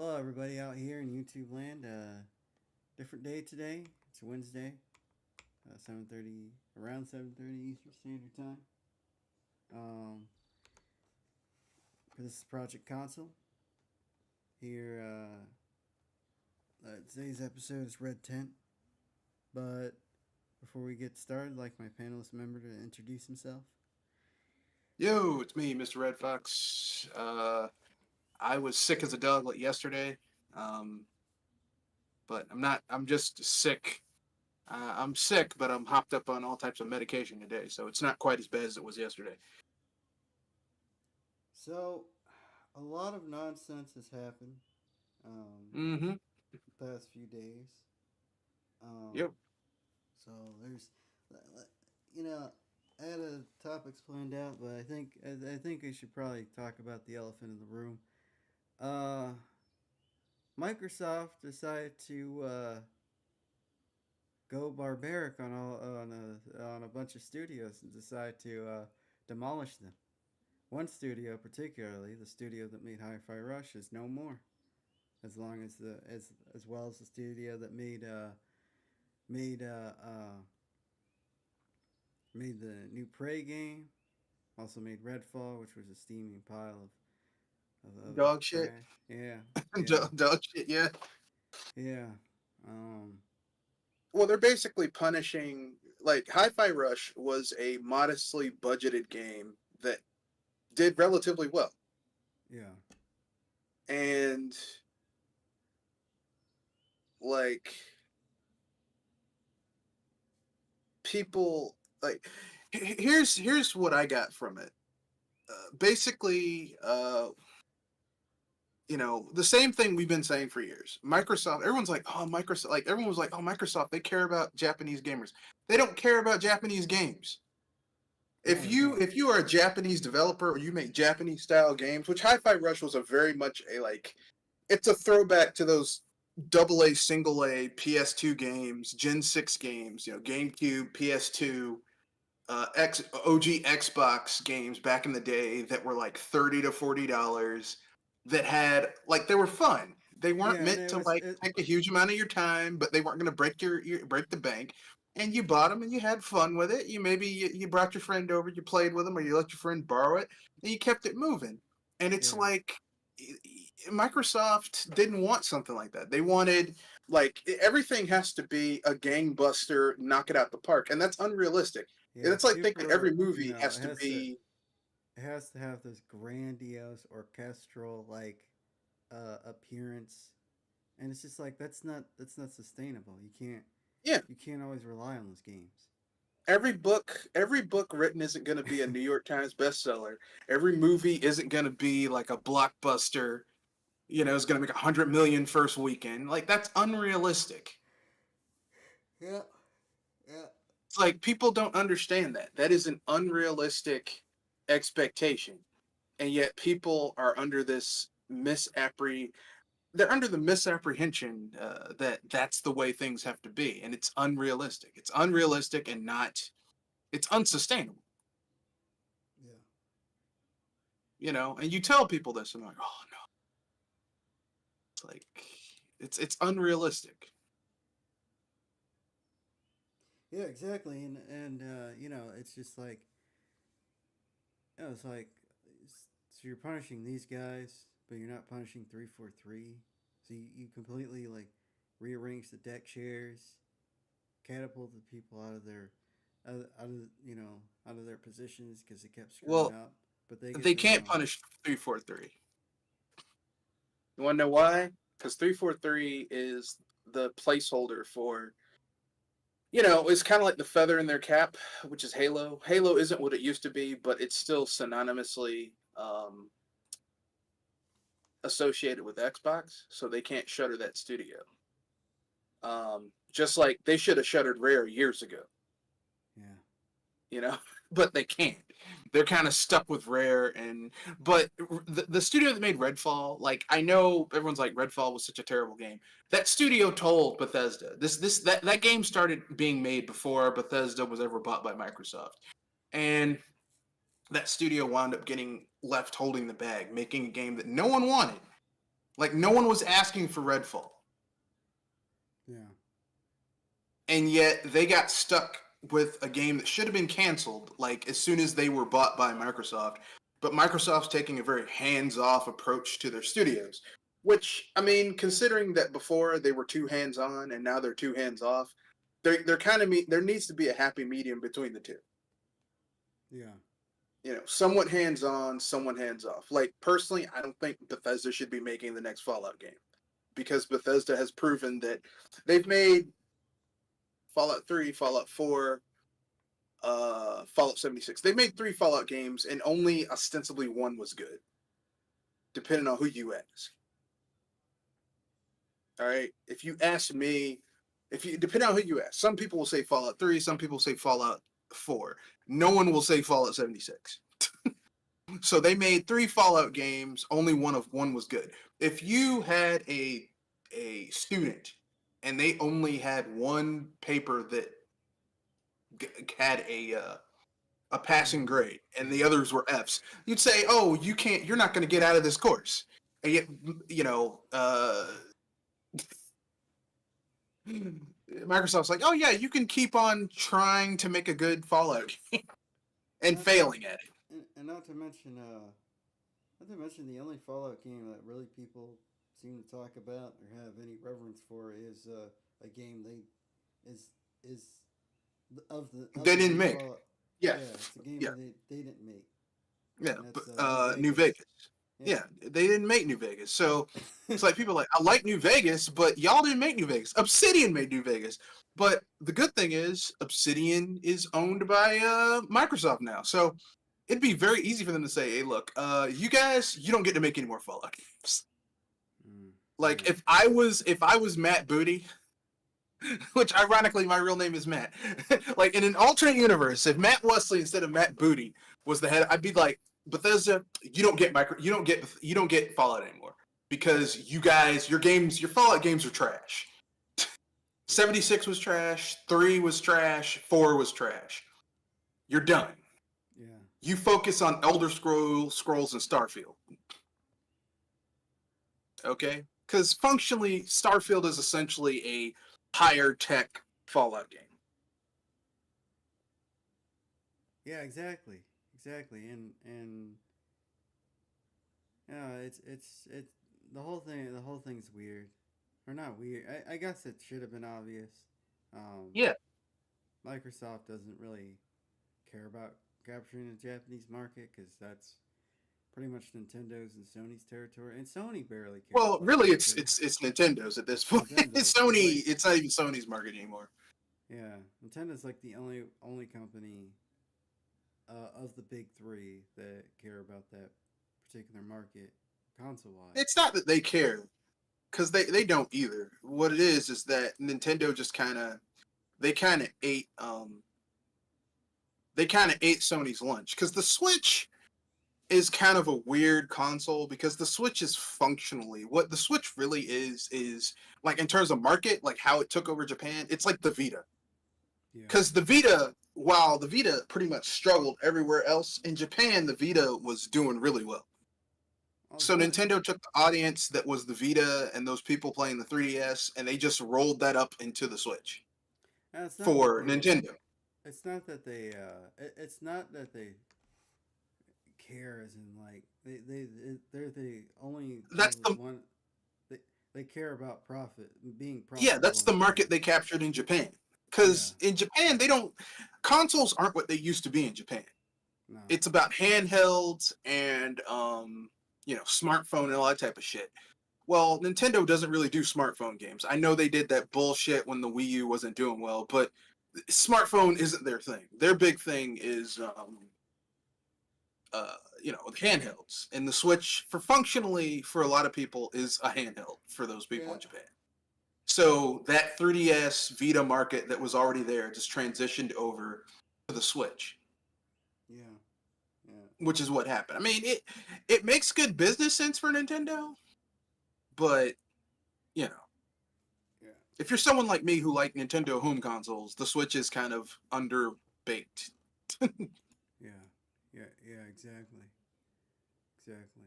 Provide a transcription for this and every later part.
Hello, everybody out here in YouTube land. Different day today. It's Wednesday, 7:30, around 7:30 Eastern Standard Time. Um, this is Project Console. Here, today's episode is Red Tent. But before we get started, I'd like my panelist member to introduce himself. Yo, it's me, Mr. Red Fox. I was sick as a dog like yesterday, um, but I'm not. I'm just sick. I'm sick, but I'm hopped up on all types of medication today, so it's not quite as bad as it was yesterday. So, a lot of nonsense has happened Mm-hmm. the past few days. Um, Yep. So you know, I had a topics planned out, but I think we should probably talk about the elephant in the room. Uh, Microsoft decided to go barbaric on a bunch of studios and decide to demolish them. One studio, particularly the studio that made Hi-Fi Rush, is no more. As long as as well as the studio that made uh, uh, made the new Prey game. Also made Redfall, which was a steaming pile of Dog shit. trash. Yeah, yeah, Dog shit. Yeah. yeah. Um, Well, they're basically punishing. Like Hi-Fi Rush was a modestly budgeted game that did relatively well, yeah, and like people like here's what I got from it. Basically, the same thing we've been saying for years. Microsoft, everyone's like, oh, Microsoft, like everyone was like, oh, Microsoft, they care about Japanese gamers. They don't care about Japanese games. no, If they you don't. if you are a Japanese developer or you make Japanese style games, which Hi-Fi Rush was a very much a like, it's a throwback to those double A, single A PS2 games, Gen 6 games, GameCube, PS2, OG Xbox games back in the day that were like $30 to $40 that had like they were fun. They weren't Yeah, and meant to like take a huge amount of your time, but they weren't going to break your break the bank. And you bought them and you had fun with it. You brought your friend over, you played with them, or you let your friend borrow it, and you kept it moving. And it's yeah, like Microsoft didn't want something like that. They wanted like everything has to be a gangbuster, knock it out the park, and that's unrealistic. yeah. It's like thinking every Super. movie has to be. It has to have this grandiose orchestral appearance, and it's just like that's not sustainable. Yeah, You can't always rely on those games. every book written isn't going to be a New York Times bestseller. Every movie isn't going to be like a blockbuster. It's going to make 100 million first weekend. Like that's unrealistic. Yeah, yeah, It's like people don't understand that. That is an unrealistic expectation, and yet people are under this misappre they're under the misapprehension that that's the way things have to be, and it's unrealistic. It's unrealistic and not. It's unsustainable. yeah. And you tell people this, and they're like, "Oh no," it's like it's unrealistic. Yeah, exactly. And it's just like it's like so you're punishing these guys, but you're not punishing 343. So you completely like rearrange the deck chairs, catapult the people out of their positions because they kept screwing Well, up, but they get they to can't punish 343. You want to know why? Because 343 is the placeholder for. It's kind of like the feather in their cap, which is Halo. Halo isn't what it used to be, but it's still synonymously associated with Xbox, so they can't shutter that studio. Just like they should have shuttered Rare years ago, yeah. you know, but they can't. They're kind of stuck with Rare, but the studio that made Redfall, like I know everyone's like Redfall was such a terrible game. That studio told Bethesda that game started being made before Bethesda was ever bought by Microsoft, and that studio wound up getting left holding the bag, making a game that no one wanted. Like no one was asking for Redfall. Yeah. And yet they got stuck with a game that should have been canceled like as soon as they were bought by Microsoft. But Microsoft's taking a very hands-off approach to their studios, which I mean, considering that before they were too hands-on and now they're too hands-off, they're kind of there needs to be a happy medium between the two. Yeah. You know, somewhat hands-on, somewhat hands-off. Like personally, I don't think Bethesda should be making the next Fallout game because Bethesda has proven that they've made Fallout 3, Fallout 4, Fallout 76. They made 3 Fallout games, and only ostensibly one was good, depending on who you ask. All right, if you ask me, if you depending on who you ask, some people will say Fallout 3, some people say Fallout 4. No one will say Fallout 76. So they made 3 Fallout games, only one was good. If you had a student and they only had one paper that had a passing grade and the others were Fs, you'd say, "Oh, you're not going to get out of this course." And yet, you know, Microsoft's like, "Oh yeah, you can keep on trying to make a good Fallout game and failing at it." And not to mention the only Fallout game that really people seem to talk about or have any reverence for is a game is of They the didn't new make. Fallout. Yeah, Yeah, it's a game yeah, that they didn't make, yeah. and But that's New New Vegas. Vegas. Yeah. Yeah, they didn't make New Vegas. So it's like people are like, I like New Vegas, but y'all didn't make New Vegas. Obsidian made New Vegas. But the good thing is Obsidian is owned by Microsoft now. So it'd be very easy for them to say, hey, look, you guys, you don't get to make any more Fallout games. Like Yeah. if I was Matt Booty, which ironically my real name is Matt. Like in an alternate universe, if Matt Wesley instead of Matt Booty was the head, I'd be like, Bethesda, you don't get Fallout anymore because you guys, your Fallout games are trash. 76 was trash, 3 was trash, 4 was trash. You're done. Yeah. You focus on Elder Scrolls and Starfield. Okay? Because functionally, Starfield is essentially a higher tech Fallout game. Yeah, exactly, and yeah, it's the whole thing's weird, or not weird. I guess it should have been obvious. Um, Yeah. Microsoft doesn't really care about capturing the Japanese market because that's pretty much Nintendo's and Sony's territory, and Sony barely cares Well, about really, that it's too. it's it's Nintendo's at this point. Nintendo's, It's but like, Sony. It's not even Sony's market anymore. yeah, Nintendo's like the only company of the big three that care about that particular market console wise. It's not that they care, because they don't either. What it is that Nintendo just they kind of ate Sony's lunch because the Switch is kind of a weird console because the Switch is functionally what the Switch really is like in terms of market, like how it took over Japan. It's like the Vita. Yeah. Because the Vita, while the Vita pretty much struggled everywhere else, in Japan, the Vita was doing really well. Oh, So Nintendo took the audience that was the Vita and those people playing the 3DS, and they just rolled that up into the Switch it's not that for they. Nintendo. It's not that they. It's not that they care, as in like they're the only That's probably the one. They they care about being Yeah, profitable that's in the market Japan. they captured in Japan. Yeah. Because in Japan, they don't consoles aren't what they used to be in Japan. No. It's about handhelds and smartphone and all that type of shit. Well, Nintendo doesn't really do smartphone games. I know they did that bullshit when the Wii U wasn't doing well, but smartphone isn't their thing. Their big thing is handhelds. And the Switch for functionally for a lot of people is a handheld for those people Yeah. in Japan. So that 3DS Vita market that was already there just transitioned over to the Switch, Yeah. Yeah. which is what happened. I mean, it makes good business sense for Nintendo, but you know, Yeah. if you're someone like me who like Nintendo home consoles, the Switch is kind of underbaked. Yeah. Yeah. Yeah. Exactly. Exactly.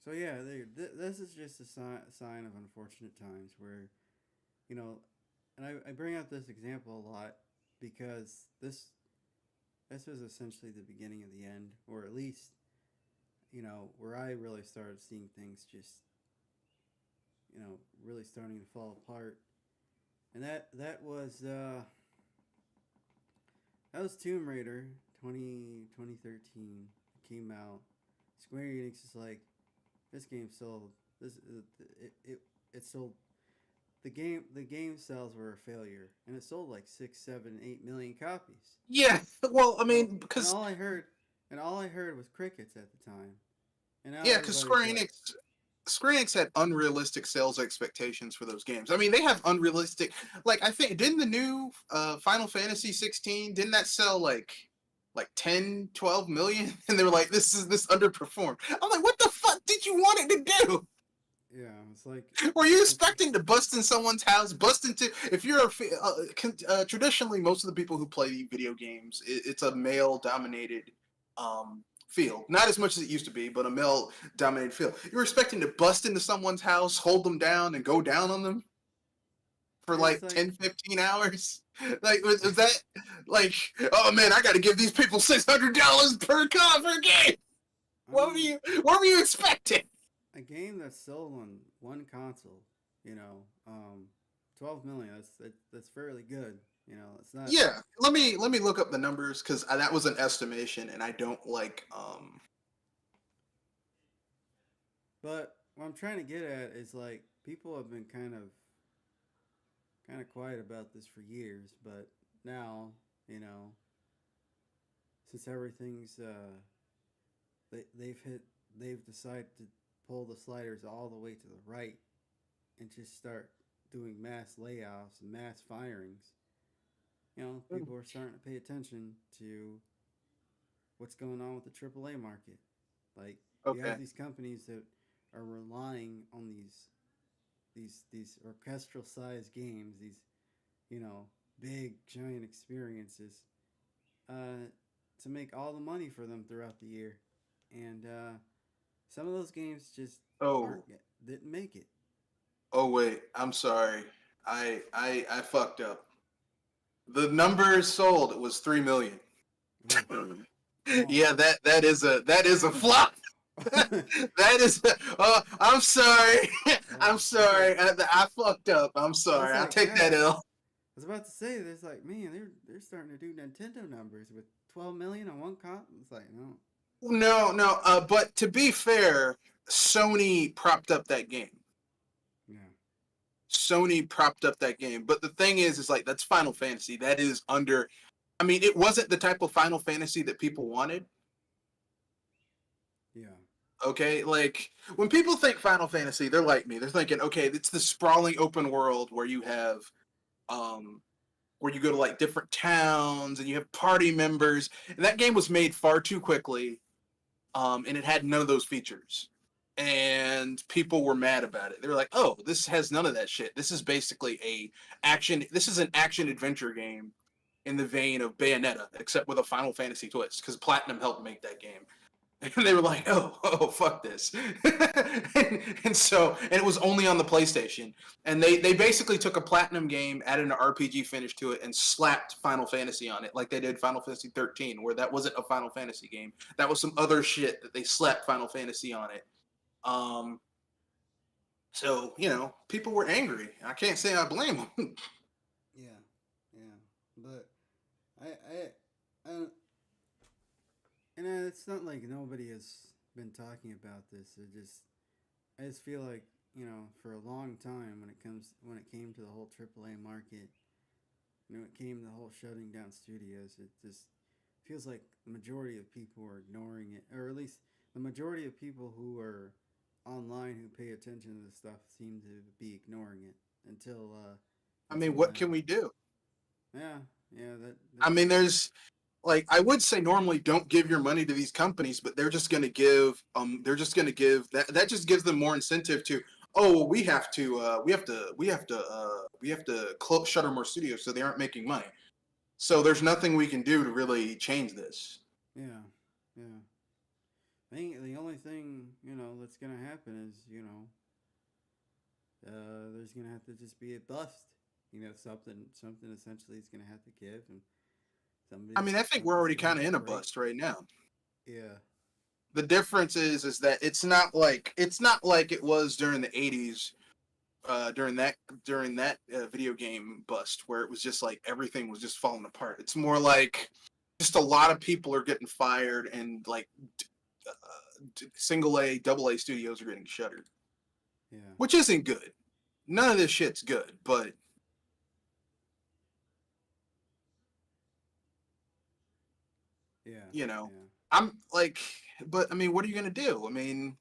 So yeah, this is just a sign of unfortunate times where you know, and I bring up this example a lot because this was essentially the beginning of the end, or at least where I really started seeing things just really starting to fall apart, and that was Tomb Raider 2013 came out. Square Enix is like, this game sold this it sold the game sales were a failure, and it sold like 6, 7, 8 million copies. Yeah, well, I So mean, because and all I heard was crickets at the time, and now yeah, because everybody's like, Square Enix had unrealistic sales expectations for those games. I mean, they have unrealistic. Like, I think didn't the new Final Fantasy 16 didn't that sell like 10, 12 million? And they were like, this underperformed. I'm like, what the fuck did you want it to do? yeah, it's like Were you it's expecting to bust in someone's house? Bust into if you're traditionally most of the people who play video games, it's a male dominated field. Not as much as it used to be, but a male dominated field. You were expecting to bust into someone's house, hold them down, and go down on them for it's like like 10, 15 hours? Like was that like, oh man, I got to give these people $600 per game? I mean What were you expecting? a game that's sold on one console, 12 million. That's fairly good. It's not. Yeah, let me look up the numbers because that was an estimation, and I don't like. But what I'm trying to get at is like people have been kind of quiet about this for years, but now since everything's they've hit they've decided to pull the sliders all the way to the right and just start doing mass layoffs and mass firings. People are starting to pay attention to what's going on with the AAA market. Like you Okay, have these companies that are relying on these orchestral sized games, these big giant experiences, to make all the money for them throughout the year, and some of those games just oh aren't didn't make it. oh wait, I'm sorry, I fucked up. The number sold was 3 million. Ooh, oh. Yeah, that is a flop. That is. I'm sorry. I'm It's like sorry. I fucked up. I'm it's sorry. I like take God. that I L. was about to say there's like man they're starting to do Nintendo numbers with 12 million on one comp. It's like no. No, no. But to be fair, Sony propped up that game. Yeah. Sony propped up that game. But the thing is like that's Final Fantasy. That is under. I mean, it wasn't the type of Final Fantasy that people wanted. Yeah. Okay, like when people think Final Fantasy, they're like me. They're thinking, okay, it's the sprawling open world where you have um where you go to like different towns and you have party members. And that game was made far too quickly, and it had none of those features. And people were mad about it. They were like, "Oh, this has none of that shit. This is basically a action. This is an action adventure game in the vein of Bayonetta, except with a Final Fantasy twist." Because Platinum helped make that game. And they were like, oh, fuck this. And it was only on the PlayStation. And they basically took a Platinum game, added an RPG finish to it, and slapped Final Fantasy on it, like they did Final Fantasy 13, where that wasn't a Final Fantasy game. That was some other shit that they slapped Final Fantasy on it. Um, so, people were angry. I can't say I blame them. Yeah. Yeah. But I and it's not like nobody has been talking about this. I just feel like for a long time when it came to the whole AAA market, it came to the whole shutting down studios. It just feels like the majority of people are ignoring it, or at least the majority of people who are online who pay attention to this stuff seem to be ignoring it I mean, until what now. can we do? Yeah, yeah, I that's mean, there's like I would say normally don't give your money to these companies, but they're just gonna give that just gives them more incentive to we have to shutter more studios so they aren't making money. So there's nothing we can do to really change this. yeah, yeah. I think the only thing that's gonna happen is there's gonna have to just be a bust. Something essentially is gonna have to give, and I mean, I think we're something's already gonna have kind of to in a break. bust right now. Yeah, The difference is that it's not like it was during the 80s, during that video game bust where it was just like everything was just falling apart. It's more like just a lot of people are getting fired, and like single A, double A studios are getting shuttered, yeah, which isn't good. None of this shit's good, but yeah, you know, yeah. I'm like, but I mean, what are you gonna do? I mean,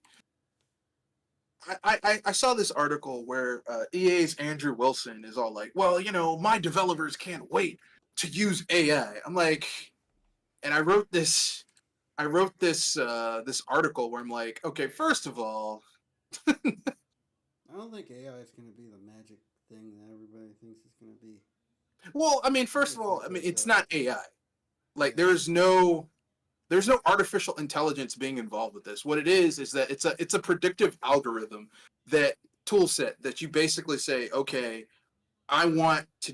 I saw this article where EA's Andrew Wilson is all like, well, my developers can't wait to use AI. I'm like, and I wrote this article where I'm like, okay, first of all, I don't think AI is gonna be the magic thing that everybody thinks it's gonna be. well, I mean, I think first of it's all, just I mean, like it's not AI. Like, yeah, there's no artificial intelligence being involved with this. What it is that it's a predictive algorithm, that tool set that you basically say, okay, I want to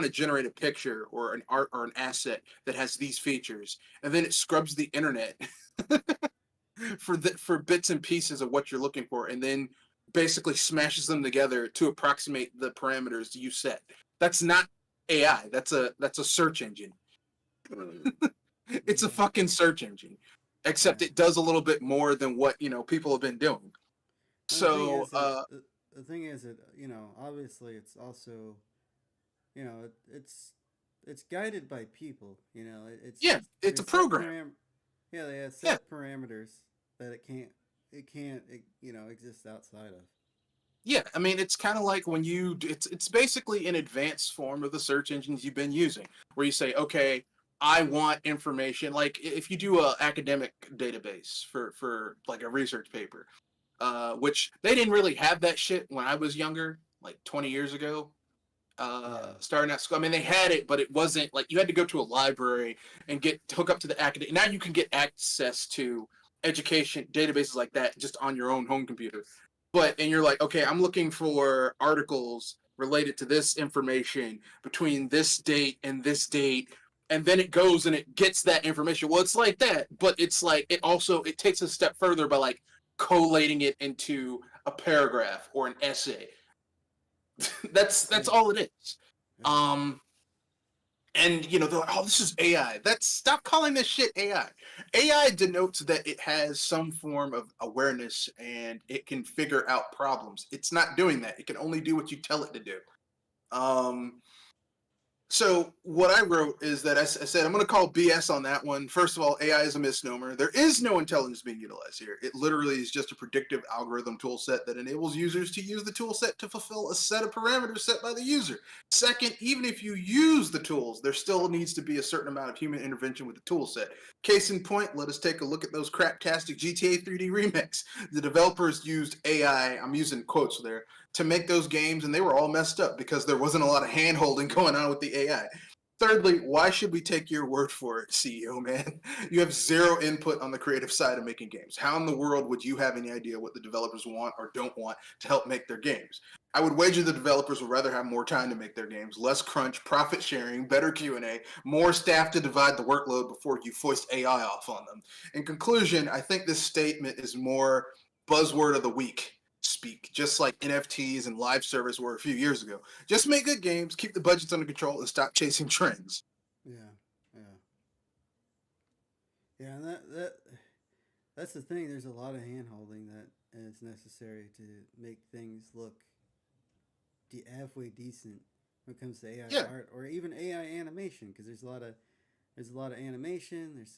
generate a picture or an art or an asset that has these features, and then it scrubs the internet for bits and pieces of what you're looking for, and then basically smashes them together to approximate the parameters you set. That's not AI. That's a search engine. It's a yeah. fucking search engine, except Yeah. it does a little bit more than what people have been doing. And the thing So is that the thing is that obviously it's also it's guided by people. It's yeah, it's a there's set program. yeah, they have Yeah, set parameters that it can't exist outside of. yeah. I mean, it's kind of like when it's basically an advanced form of the search engines you've been using, where you say, okay, I want information. Like if you do a academic database for like a research paper, which they didn't really have that shit when I was younger, like 20 years ago. Yeah. Starting at school, I mean, they had it, but it wasn't like you had to go to a library and get hook up to the academic. Now you can get access to education databases like that just on your own home computer. And you're like, okay, I'm looking for articles related to this information between this date and this date, and then it goes and it gets that information. Well, it's like that, but it's like it takes a step further by like collating it into a paragraph or an essay. That's Yeah. all it is. Yeah. Um, and they're like, oh, this is AI. That's Stop calling this shit AI. AI denotes that it has some form of awareness and it can figure out problems. It's not doing that. It can only do what you tell it to do. Um, so what I wrote is that I said I'm going to call BS on that one. First of all, AI is a misnomer. There is no intelligence being utilized here. It literally is just a predictive algorithm tool set that enables users to use the tool set to fulfill a set of parameters set by the user. Second, even if you use the tools, there still needs to be a certain amount of human intervention with the tool set. Case in point, let us take a look at those craptastic GTA 3D remakes. The developers used AI, I'm using quotes there, to make those games, and they were all messed up because there wasn't a lot of hand holding going on with the AI. Thirdly, why should we take your word for it, CEO man? You have zero input on the creative side of making games. How in the world would you have any idea what the developers want or don't want to help make their games? I would wager the developers would rather have more time to make their games, less crunch, profit sharing, better Q&A, more staff to divide the workload before you foist AI off on them. In conclusion, I think this statement is more buzzword of the week speak, just like NFTs and live service were a few years ago. Just make good games, keep the budgets under control, and stop chasing trends. Yeah. Yeah. Yeah. And that's the thing. There's a lot of hand holding that is necessary to make things look halfway decent when it comes to Yeah, AI art or even AI animation because there's a lot of animation. There's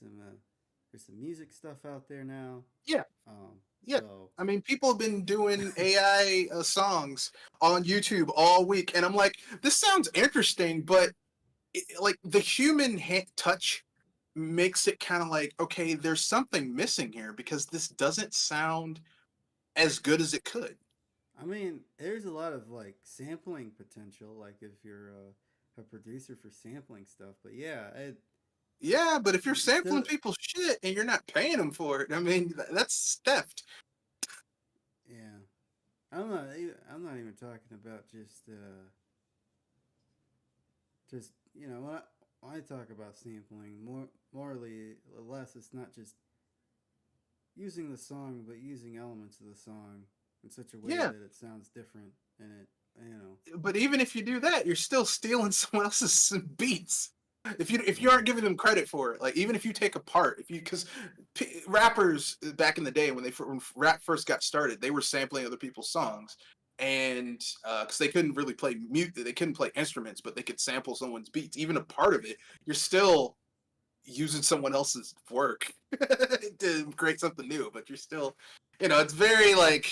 some music stuff out there now. yeah, yeah. So I mean, people have been doing AI songs on YouTube all week, and I'm like, this sounds interesting, but like the human touch makes it kind of like, okay, there's something missing here because this doesn't sound as good as it could. I mean, there's a lot of like sampling potential, like if you're a producer for sampling stuff. But yeah, Yeah, but if you're It's sampling still, people's shit and you're not paying them for it, I mean, that's theft. yeah. I'm not even talking about just when I talk about sampling, morally less. It's not just using the song, but using elements of the song in such a way Yeah, that it sounds different and it you know but even if you do that, you're still stealing someone else's beats. If you yeah aren't giving them credit for it, like even if you take a part, if you because rappers back in the day when rap first got started, they were sampling other people's songs, and because they couldn't really play mute, they couldn't play instruments, but they could sample someone's beats. Even a part of it, you're still using someone else's work to create something new, but you're still, it's very like,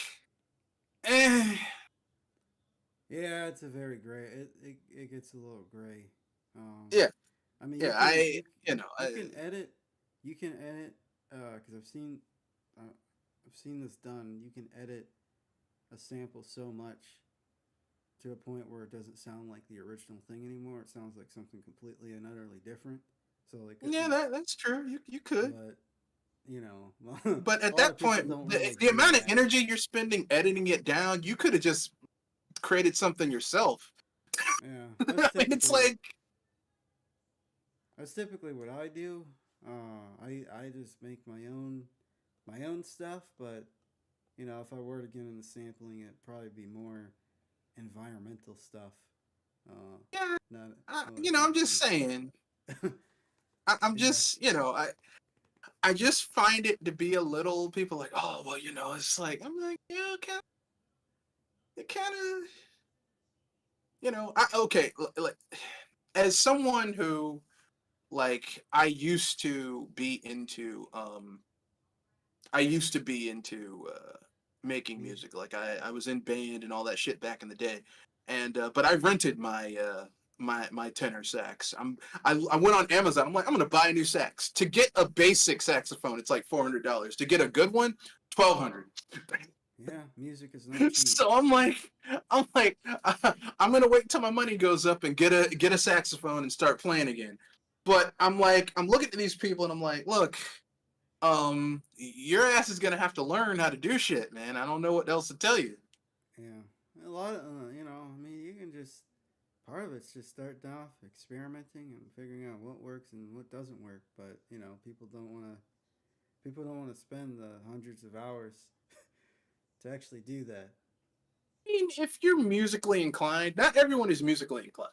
eh, yeah. It's a very gray. It gets a little gray. Um, yeah, I mean, yeah. I, you can edit you can edit because uh, I've seen this done. You can edit a sample so much to a point where it doesn't sound like the original thing anymore. It sounds like something completely and utterly different. So like, yeah, that's true. You could, but you know, but a at lot that of people point, don't the, really the do amount of that. energy you're spending editing it down, you could have just created something yourself. Yeah, I mean, it's like, that's typically what I do. I just make my own stuff, but if I were to get into sampling, it'd probably be more environmental stuff. yeah, Not I'm not just too. saying. I'm Yeah, just, I just find it to be a little people like, oh, well, it's like I'm like, yeah, it kind of, okay, like as someone who like I used to be into making music. music. Like I was in band and all that shit back in the day, and but I rented my tenor sax. I went on Amazon. I'm like, I'm gonna buy a new sax. To get a basic saxophone, it's like $400. To get a good one, 1,200. Yeah, music is not cheap. So I'm like, I'm gonna wait till my money goes up and get a saxophone and start playing again. But I'm like, I'm looking at these people and I'm like, look, your ass is gonna have to learn how to do shit, man. I don't know what else to tell you. Yeah, a lot of I mean, you can just part of it's just starting off experimenting and figuring out what works and what doesn't work. But people don't want to spend the hundreds of hours to actually do that. I mean, if you're musically inclined, not everyone is musically inclined.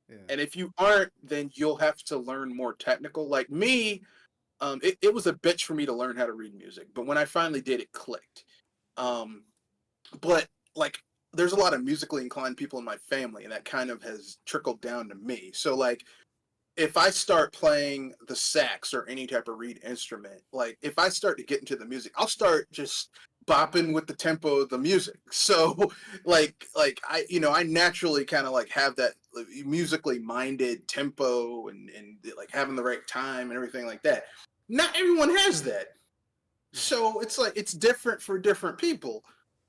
Yeah, And if you aren't, then you'll have to learn more technical. Like me, it was a bitch for me to learn how to read music, but when I finally did, it clicked. Um, but like, there's a lot of musically inclined people in my family, and that kind of has trickled down to me. So like, if I start playing the sax or any type of reed instrument, like if I start to get into the music, I'll start just bopping with the tempo of the music. So I naturally kind of like have that musically minded tempo and like having the right time and everything like that. Not everyone has that. yeah, So it's like it's different for different people.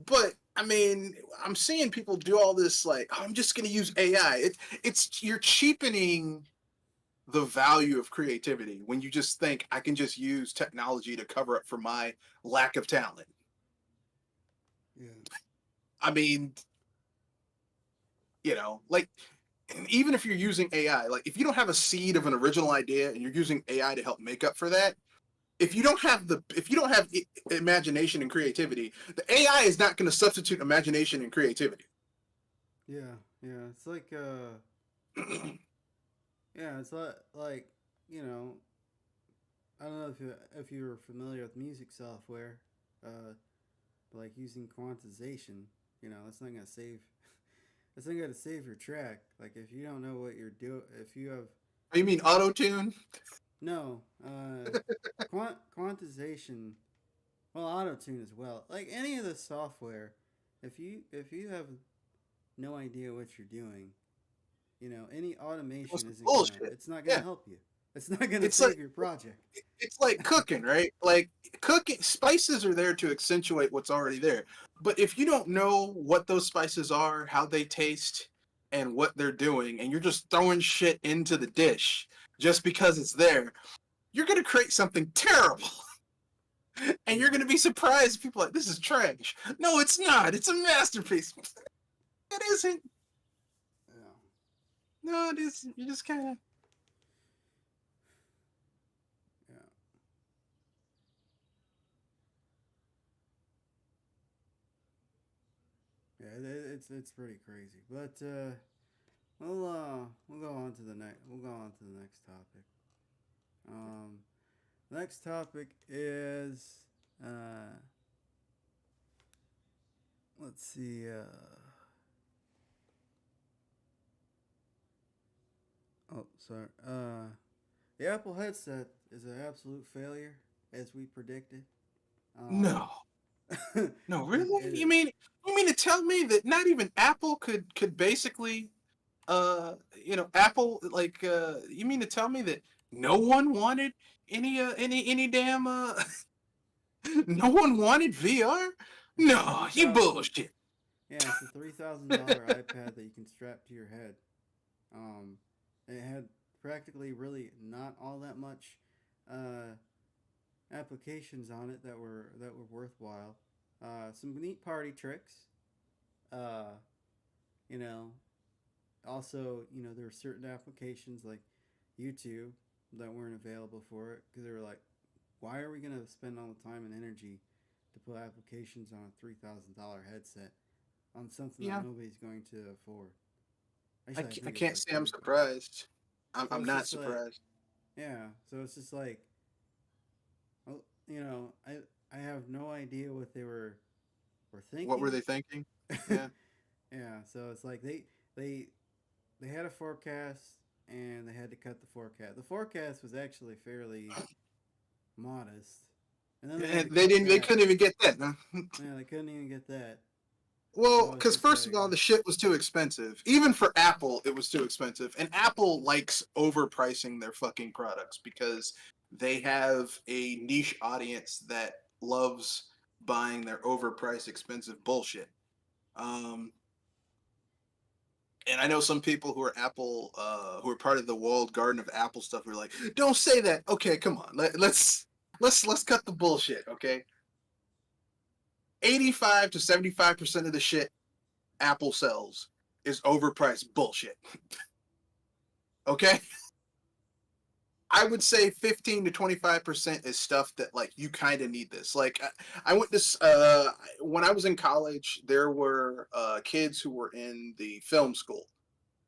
But I mean, I'm seeing people do all this like, oh, I'm just gonna use AI. It's you're cheapening the value of creativity when you just think I can just use technology to cover up for my lack of talent. yeah, I mean, like even if you're using AI, like if you don't have a seed of an original idea and you're using AI to help make up for that, if you don't have imagination and creativity, the AI is not going to substitute imagination and creativity. yeah, yeah. It's like yeah, it's like you know, I don't know if you're familiar with music software, uh, but like using quantization, that's not gonna save. That's not gonna save your track. Like if you don't know what you're doing, if you have You mean auto tune? no quantization, well, auto tune as well. Like any of the software, if you have no idea what you're doing, any automation isn't gonna. Bullshit. It's not gonna Yeah, help you. It's not gonna it's like save your project. it's like cooking, right? Like cooking spices are there to accentuate what's already there. But if you don't know what those spices are, how they taste, and what they're doing, and you're just throwing shit into the dish, just because it's there, you're gonna create something terrible. And you're Yeah. gonna be surprised. People are like, this is trash. No, it's not. It's a masterpiece. It isn't. Yeah. No, it isn't. You just kind of. Yeah. Yeah. It's pretty crazy, but we'll go on to the next. We'll go on to the next topic. Um, next topic is let's see. Oh, sorry. The Apple headset is an absolute failure, as we predicted. Um, No, no, really? it You mean to tell me that not even Apple could basically, Apple you mean to tell me that no one wanted any damn no one wanted VR? it's a No, three you thousand. bullshit. Yeah, it's a $3,000 iPad that you can strap to your head. Um, it had practically really not all that much uh, applications on it that were worthwhile. Some neat party tricks. Uh, you know, also there were certain applications like YouTube that weren't available for it because they were like, why are we gonna spend all the time and energy to put applications on a $3,000 headset on something that Yeah, nobody's going to afford? Actually, I I think it's can't like say I'm 35. surprised. So I'm it's not just like, surprised. yeah. So it's just like, well, I have no idea what they were What were thinking. they thinking? Yeah. Yeah. So it's like they they had a forecast and they had to cut the forecast. The forecast was actually fairly modest, and then they had to And cut they that. couldn't even get that. Huh? Yeah, they couldn't even get that. Well, So it's because just first of like, all, the shit was too expensive. Even for Apple, it was too expensive. And Apple likes overpricing their fucking products because they have a niche audience that loves buying their overpriced, expensive bullshit. Um, and I know some people who are Apple, who are part of the walled garden of Apple stuff, who are like, "Don't say that." Okay, come on, let's cut the bullshit. Okay, 85 to 75% of the shit Apple sells is overpriced bullshit. Okay? I would say 15 to 25% is stuff that like you kind of need this. Like I went to when I was in college, there were kids who were in the film school,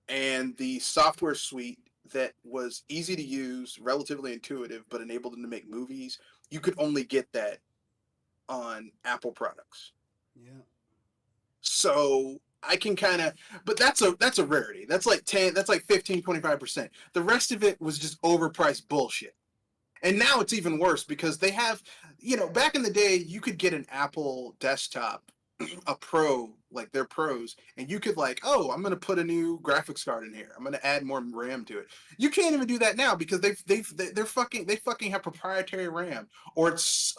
and the software suite that was easy to use, relatively intuitive, but enabled them to make movies. You could only get that on Apple products. yeah, So I can kind of, but that's a rarity. That's like 10, that's like 15, 25%. The rest of it was just overpriced bullshit. And now it's even worse because they have, back in the day, you could get an Apple desktop, a pro, like their pros, and you could like, oh, I'm gonna put a new graphics card in here. I'm gonna add more RAM to it. You can't even do that now because they fucking have proprietary RAM, or it's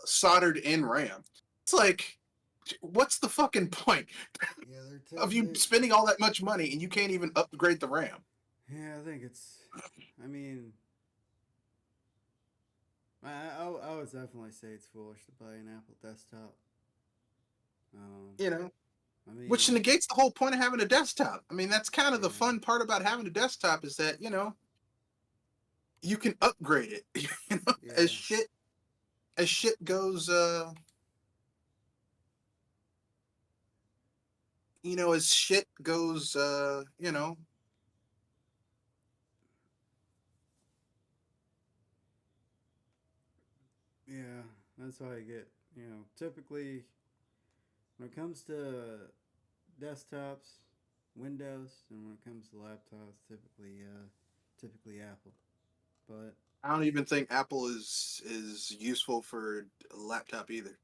soldered in RAM. It's like, what's the fucking point yeah, of you spending all that much money and you can't even upgrade the RAM? yeah. I think it's. I mean, I would definitely say it's foolish to buy an Apple desktop. Um, You know, I which mean, negates the whole point of having a desktop. I mean, that's kind of the yeah, fun part about having a desktop is that you can upgrade it. As yeah, shit goes. As shit goes. yeah. That's why I get. Typically when it comes to desktops, Windows, and when it comes to laptops, typically Apple. But I don't even think Apple is useful for a laptop either,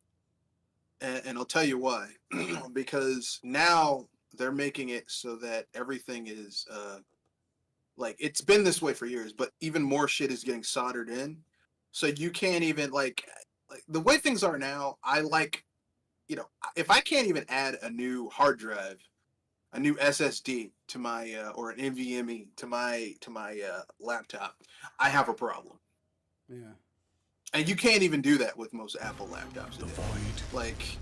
and I'll tell you why. Because now they're making it so that everything is like it's been this way for years, but even more shit is getting soldered in, so you can't even like the way things are now. I like if I can't even add a new hard drive a new SSD to my or an NVMe to my laptop, I have a problem. Yeah. And you can't even do that with most Apple laptops The today. void Like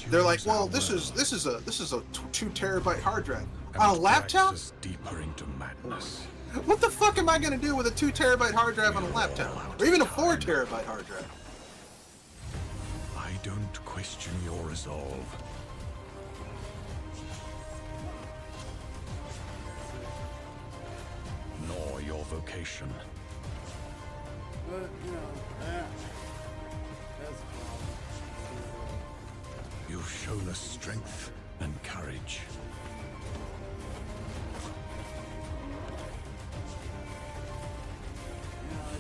they're like, consumes well, our this is a 2 terabyte hard drive and on a laptop. drags us deeper into madness. What the fuck am I gonna do with a 2 terabyte hard drive on a laptop, or even a 4 terabyte hard drive? I don't question your resolve. Nor your vocation. But you know that's a problem. You've shown us strength and courage.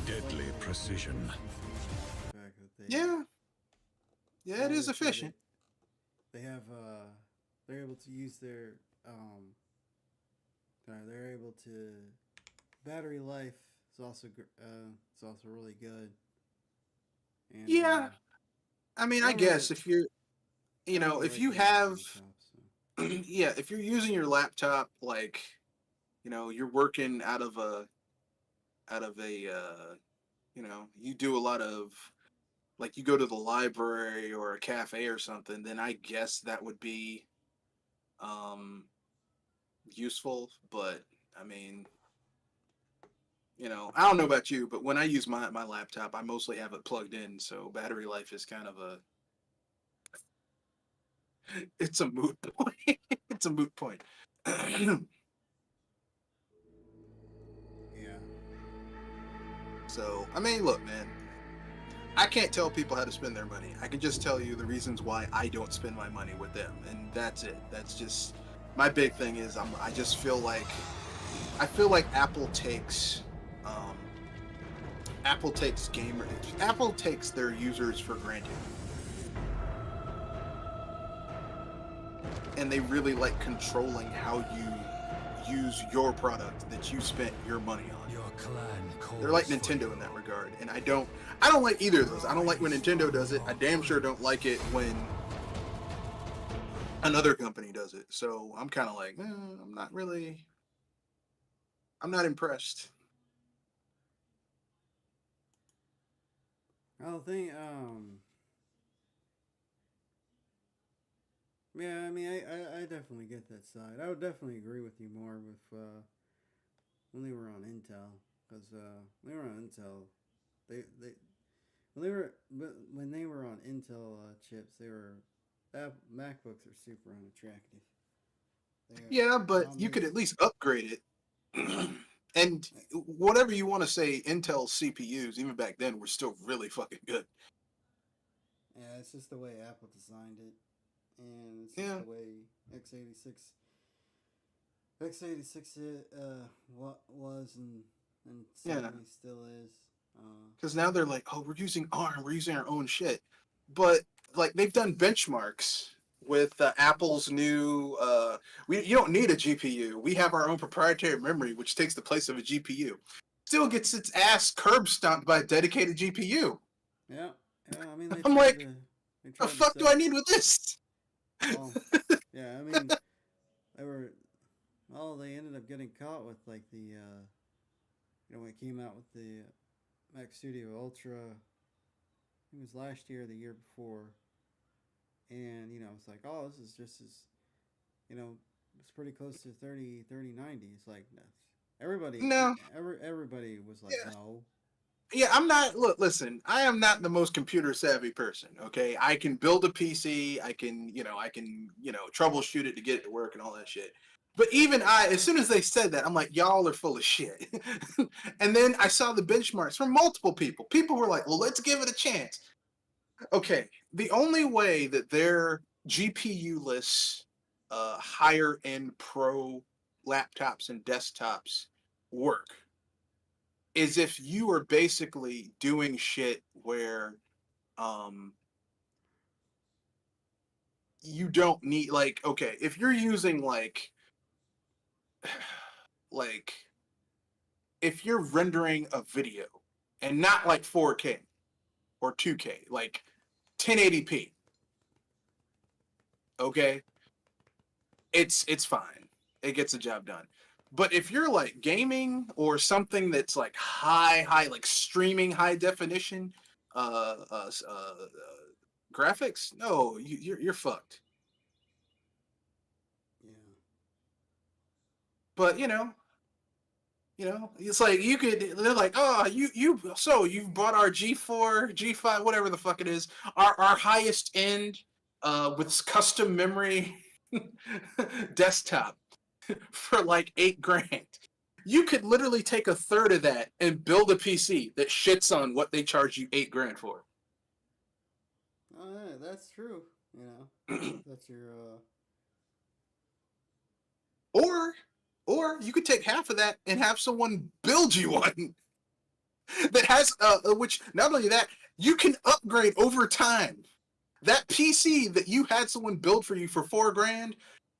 Deadly precision. The fact that Yeah, it is efficient. They have they're able to use their they're able to battery life is also it's also really good. And Yeah, I mean, I don't guess really, if you're, I don't if really you like using have, laptops, so. yeah, if you're using your laptop, like, you're working out of a, you do a lot of, like, you go to the library or a cafe or something, then I guess that would be, um, useful. But I mean, I don't know about you, but when I use my laptop, I mostly have it plugged in, so battery life is kind of it's a moot point. It's a moot point. Yeah. So, I mean, look, man, I can't tell people how to spend their money. I can just tell you the reasons why I don't spend my money with them, and that's it. That's just my big thing is I just feel like um, Apple takes their users for granted, and they really like controlling how you use your product that you spent your money on. Your clan calls They're like for Nintendo you. in that regard, and I don't like either of those. I don't like when Nintendo does it. I damn sure don't like it when another company does it. So I'm kind of like, I'm not impressed. I don't think yeah, I mean I definitely get that side. I would definitely agree with you more with when they were on Intel because when they were on Intel they when they were on Intel chips they were MacBooks are super unattractive. Yeah, They but all you made could at least upgrade it. And whatever you want to say, Intel CPUs, even back then, were still really fucking good. yeah, it's just the way Apple designed it, and it's just Yeah, the way x86 what was and yeah. sadly still is. Because now they're like, oh, we're using ARM, we're using our own shit. But like they've done benchmarks with Apple's new. You don't need a GPU. We have our own proprietary memory, which takes the place of a GPU. Still gets its ass curb stomped by a dedicated GPU. Yeah, yeah. I mean, I'm like, they the tried to fuck do sell. I need with this? Well, yeah. I mean, they were. Well, they ended up getting caught with like the when it came out with the Mac Studio Ultra. It was last year, or the year before, and it's like, oh, this is just as it's pretty close to 3090. It's like everybody, No, everybody was like, yeah, no. yeah. I'm not. Look, listen. I am not the most computer savvy person. Okay, I can build a PC. I can troubleshoot it to get it to work and all that shit. But even as soon as they said that, I'm like, y'all are full of shit. And then I saw the benchmarks from multiple people. People were like, well, let's give it a chance. Okay, the only way that their GPU-less, higher end pro laptops and desktops work is if you are basically doing shit where um you don't need, like, okay, if you're using like if you're rendering a video and not like 4K or 2K, like 1080p, okay, it's fine. it gets the job done. But if you're like gaming or something that's like like streaming high definition uh, uh, uh, uh, graphics, no, you're fucked. Yeah. But it's like you could. They're like, oh, so you've bought our G4, G5, whatever the fuck it is, our highest end, with custom memory desktop for like $8,000. You could literally take a third of that and build a PC that shits on what they charge you $8,000 for. Oh, yeah, that's true. You know, that's your. Or you could take half of that and have someone build you one that has which not only that, you can upgrade over time. That PC that you had someone build for you for $4,000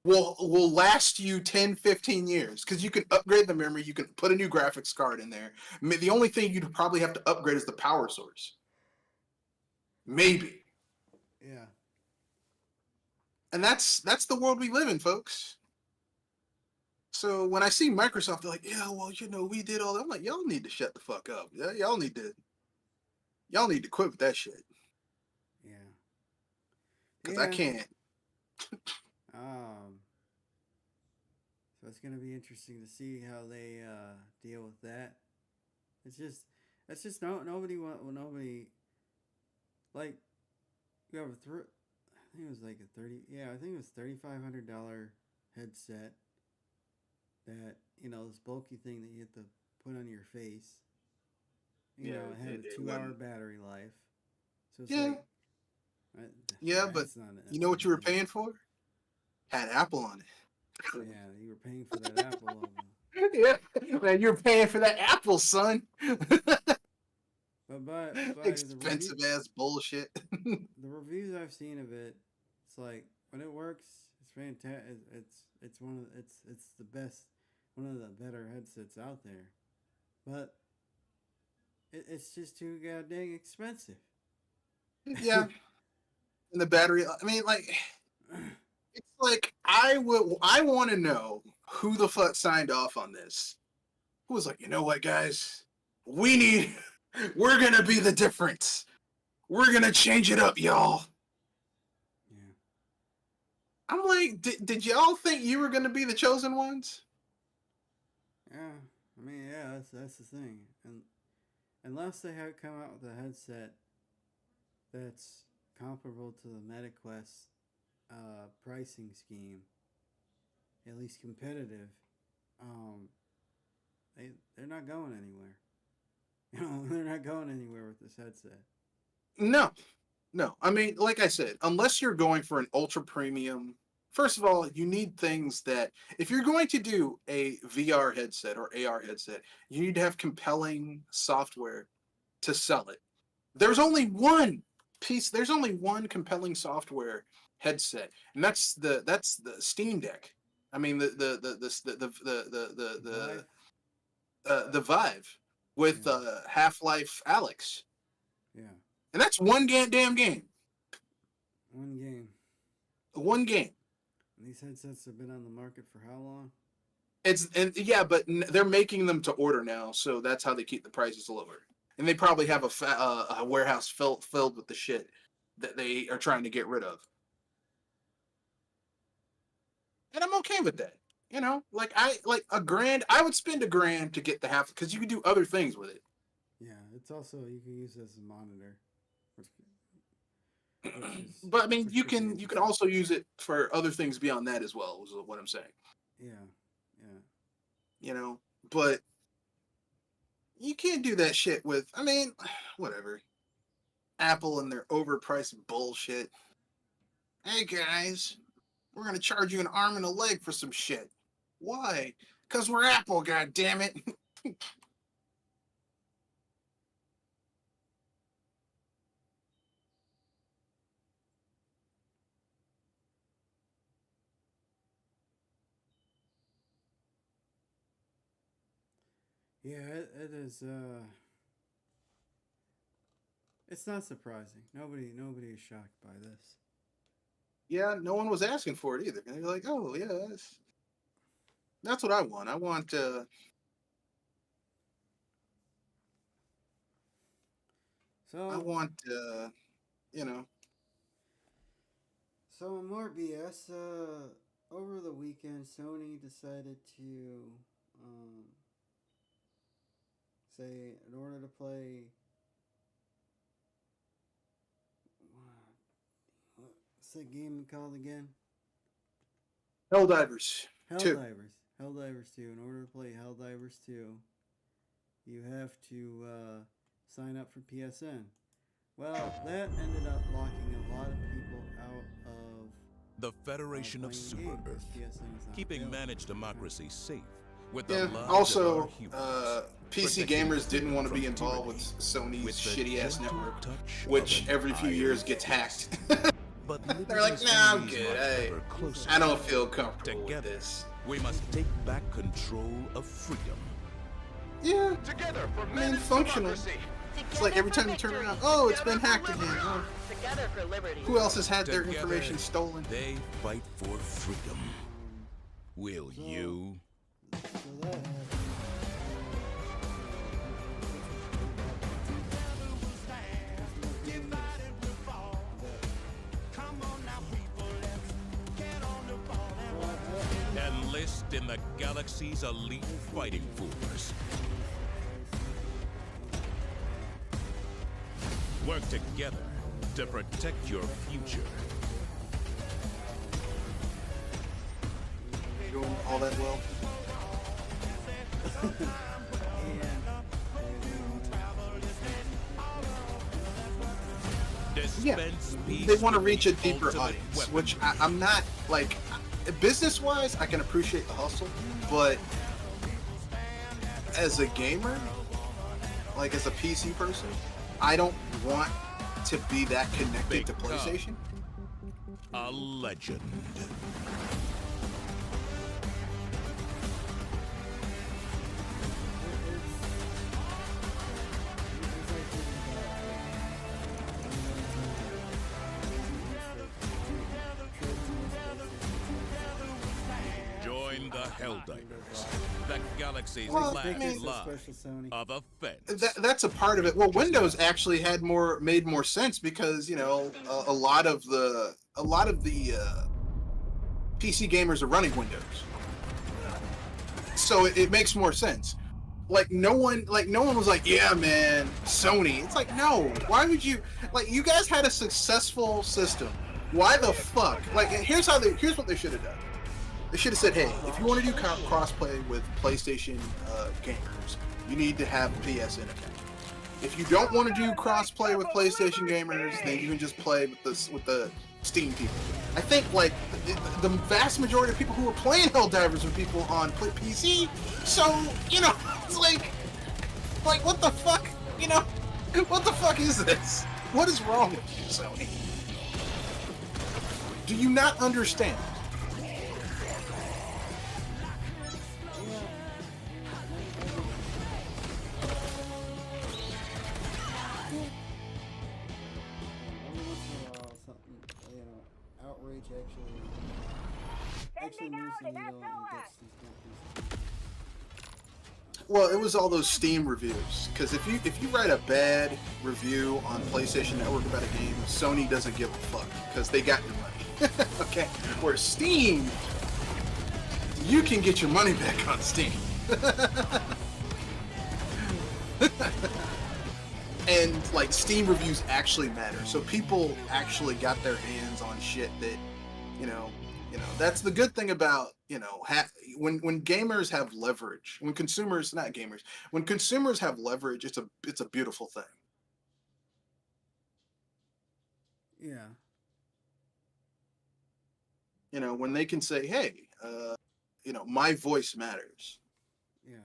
will last you 10, 15 years because you can upgrade the memory, you can put a new graphics card in there. The only thing you'd probably have to upgrade is the power source. Maybe. Yeah. And that's the world we live in, folks. So when I see Microsoft, they're like, yeah, well, we did all that. I'm like, y'all need to shut the fuck up. Yeah, y'all need to quit with that shit. Yeah. Because I can't. So it's gonna be interesting to see how they deal with that. It's just nobody like you have I think it was like a 30 yeah I think it was $3,500 headset that this bulky thing that you have to put on your face. It had a 2 hour battery life, so it's like yeah, but that's not you know what you were paying for? Had Apple on it. Yeah, you were paying for that Apple logo. Yeah, man, you're paying for that Apple, son. But expensive ass bullshit. The reviews I've seen of it, it's like when it works, it's fantastic. It's the best, one of the better headsets out there. But it's just too goddamn expensive. Yeah, and the battery. I mean, like, it's like I want to know who the fuck signed off on this. Who was like, you know what, guys, we're gonna be the difference. We're gonna change it up, y'all. Yeah. I'm like, did y'all think you were gonna be the chosen ones? Yeah, I mean, yeah, that's the thing, and unless they have come out with a headset that's comparable to the MetaQuest pricing scheme, at least competitive, um, they're not going anywhere. They're not going anywhere with this headset. No. I mean, like I said, unless you're going for an ultra premium, first of all, you need things that, if you're going to do a VR headset or AR headset, you need to have compelling software to sell it. There's only one compelling software headset, and that's the Steam Deck. I mean, the Vive with Half-Life Alyx. Yeah. And that's one damn game. One game. One game. And these headsets have been on the market for how long? But they're making them to order now, so that's how they keep the prices lower. And they probably have a warehouse filled with the shit that they are trying to get rid of. And I'm okay with that. Like $1,000. I would spend $1,000 to get the half because you can do other things with it. Yeah, it's also you can use it as a monitor. But I mean, you can also use it for other things beyond that as well. Is what I'm saying. Yeah. But you can't do that shit with. I mean, whatever. Apple and their overpriced bullshit. Hey guys, we're gonna charge you an arm and a leg for some shit. Why? Because we're Apple, god damn it. Yeah, it is. It's not surprising. Nobody is shocked by this. Yeah, no one was asking for it either. And they're like, oh yeah, That's what I want. I want I So, want you know. so more BS. Over the weekend, Sony decided to um, say in order to play, what's that game called again? Helldivers 2. Helldivers. Helldivers 2. In order to play Helldivers 2, you have to sign up for PSN. Well, that ended up locking a lot of people out of The Federation of playing the Super game because Earth, PSN is not keeping available. managed democracy safe with the Yeah. lives of Also, our heroes. PC protecting gamers didn't want to be freedom from involved with tyranny Sony's with the shitty ass gentle network, touch which of an every few years iron gets fist. hacked. But They're like, liberty's nah, I'm always good. much ever closer. I don't feel comfortable with Together, this. we must take back control of freedom. Yeah, Together for I mean, managed functional. democracy. It's like every time you turn around, oh, it's been hacked again. Oh, Together for liberty. who else has had their Together, information stolen? They fight for freedom. Will So- you? So that happened. Enlist in the galaxy's elite fighting force. Work together to protect your future. Going all that well. Yeah, Dispense peace they want to with reach the a deeper ultimate audience, weapon. which I'm not like. Business-wise, I can appreciate the hustle, but as a gamer, like as a PC person, I don't want to be that connected to Become PlayStation. a legend. Join the Helldivers, the galaxy's Well, last I mean- line Special Sony. of offense. That's a part of it. Well, Windows actually had made more sense because a lot of the PC gamers are running Windows, so it makes more sense. Like no one was like, yeah, man, Sony. It's like, no. Why would you? Like, you guys had a successful system. Why the fuck? Like, here's what they should have done. They should have said, hey, if you want to do crossplay with PlayStation gamers, you need to have a PSN account. If you don't want to do crossplay with PlayStation gamers, then you can just play with the Steam people. I think like the vast majority of people who are playing Helldivers are people on PC. So it's like what the fuck? What the fuck is this? What is wrong with you, Sony? Do you not understand? Every once in a while, something, outrage actually moves the needle and gets these companies. Well, it was all those Steam reviews. Because if you write a bad review on PlayStation Network about a game, Sony doesn't give a fuck because they got your money. Okay, where Steam, you can get your money back on Steam. And like Steam reviews actually matter, so people actually got their hands on shit that, that's the good thing about when gamers have leverage, when consumers have leverage, it's a beautiful thing. Yeah. When they can say, hey, my voice matters. Yeah.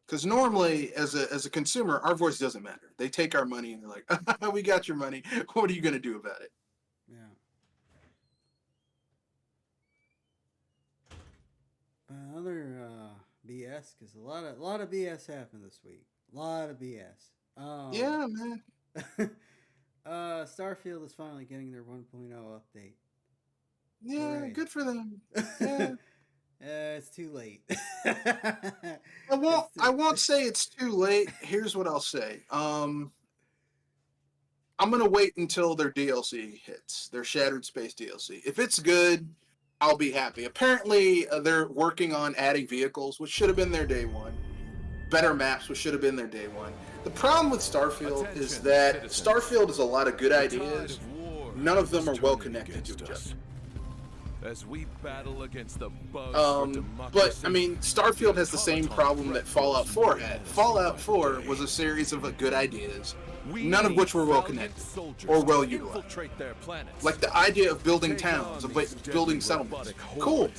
Because normally, as a consumer, our voice doesn't matter. They take our money and they're like, we got your money. What are you going to do about it? Yeah. Another BS, because a lot of BS happened this week. A lot of BS. Yeah, man. Starfield is finally getting their 1.0 update. Yeah, Hooray. good for them. Yeah. It's too late. I won't say it's too late. Here's what I'll say. I'm gonna wait until their DLC hits, their Shattered Space DLC. If it's good, I'll be happy. Apparently, they're working on adding vehicles, which should have been their day one. Better maps, which should have been their day one. The problem with Starfield is that Starfield is a lot of good ideas. None of them are well connected to each other. As we battle against the bugs but I mean, Starfield has the same problem that Fallout 4 had. Fallout 4 was a series of good ideas, none of which were well connected or well utilized. Like the idea of building towns, of building settlements, cool,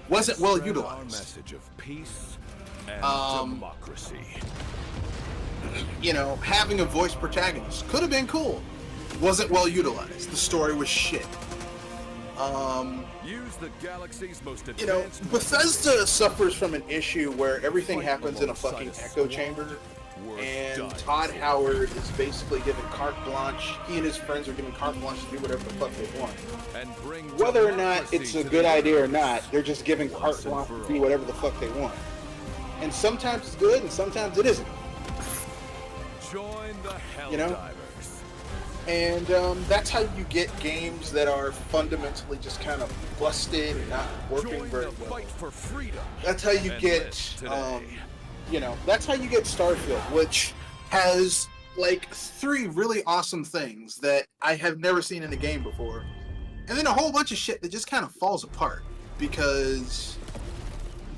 wasn't well utilized. Democracy. You know, having a voice protagonist could have been cool, wasn't well utilized. The story was shit. Use the galaxy's most You know, advanced Bethesda suffers from an issue where everything happens in a fucking echo chamber, and Todd Howard is basically given carte blanche. He and his friends are given carte blanche to do whatever the fuck they want. Whether or not it's a good idea or not, they're just given carte blanche to do whatever the fuck they want. And sometimes it's good, and sometimes it isn't. Join the Helldivers. You know? And that's how you get games that are fundamentally just kind of busted and not working very well. That's how you get, you know, that's how you get Starfield, which has like 3 really awesome things that I have never seen in a game before, and then a whole bunch of shit that just kind of falls apart because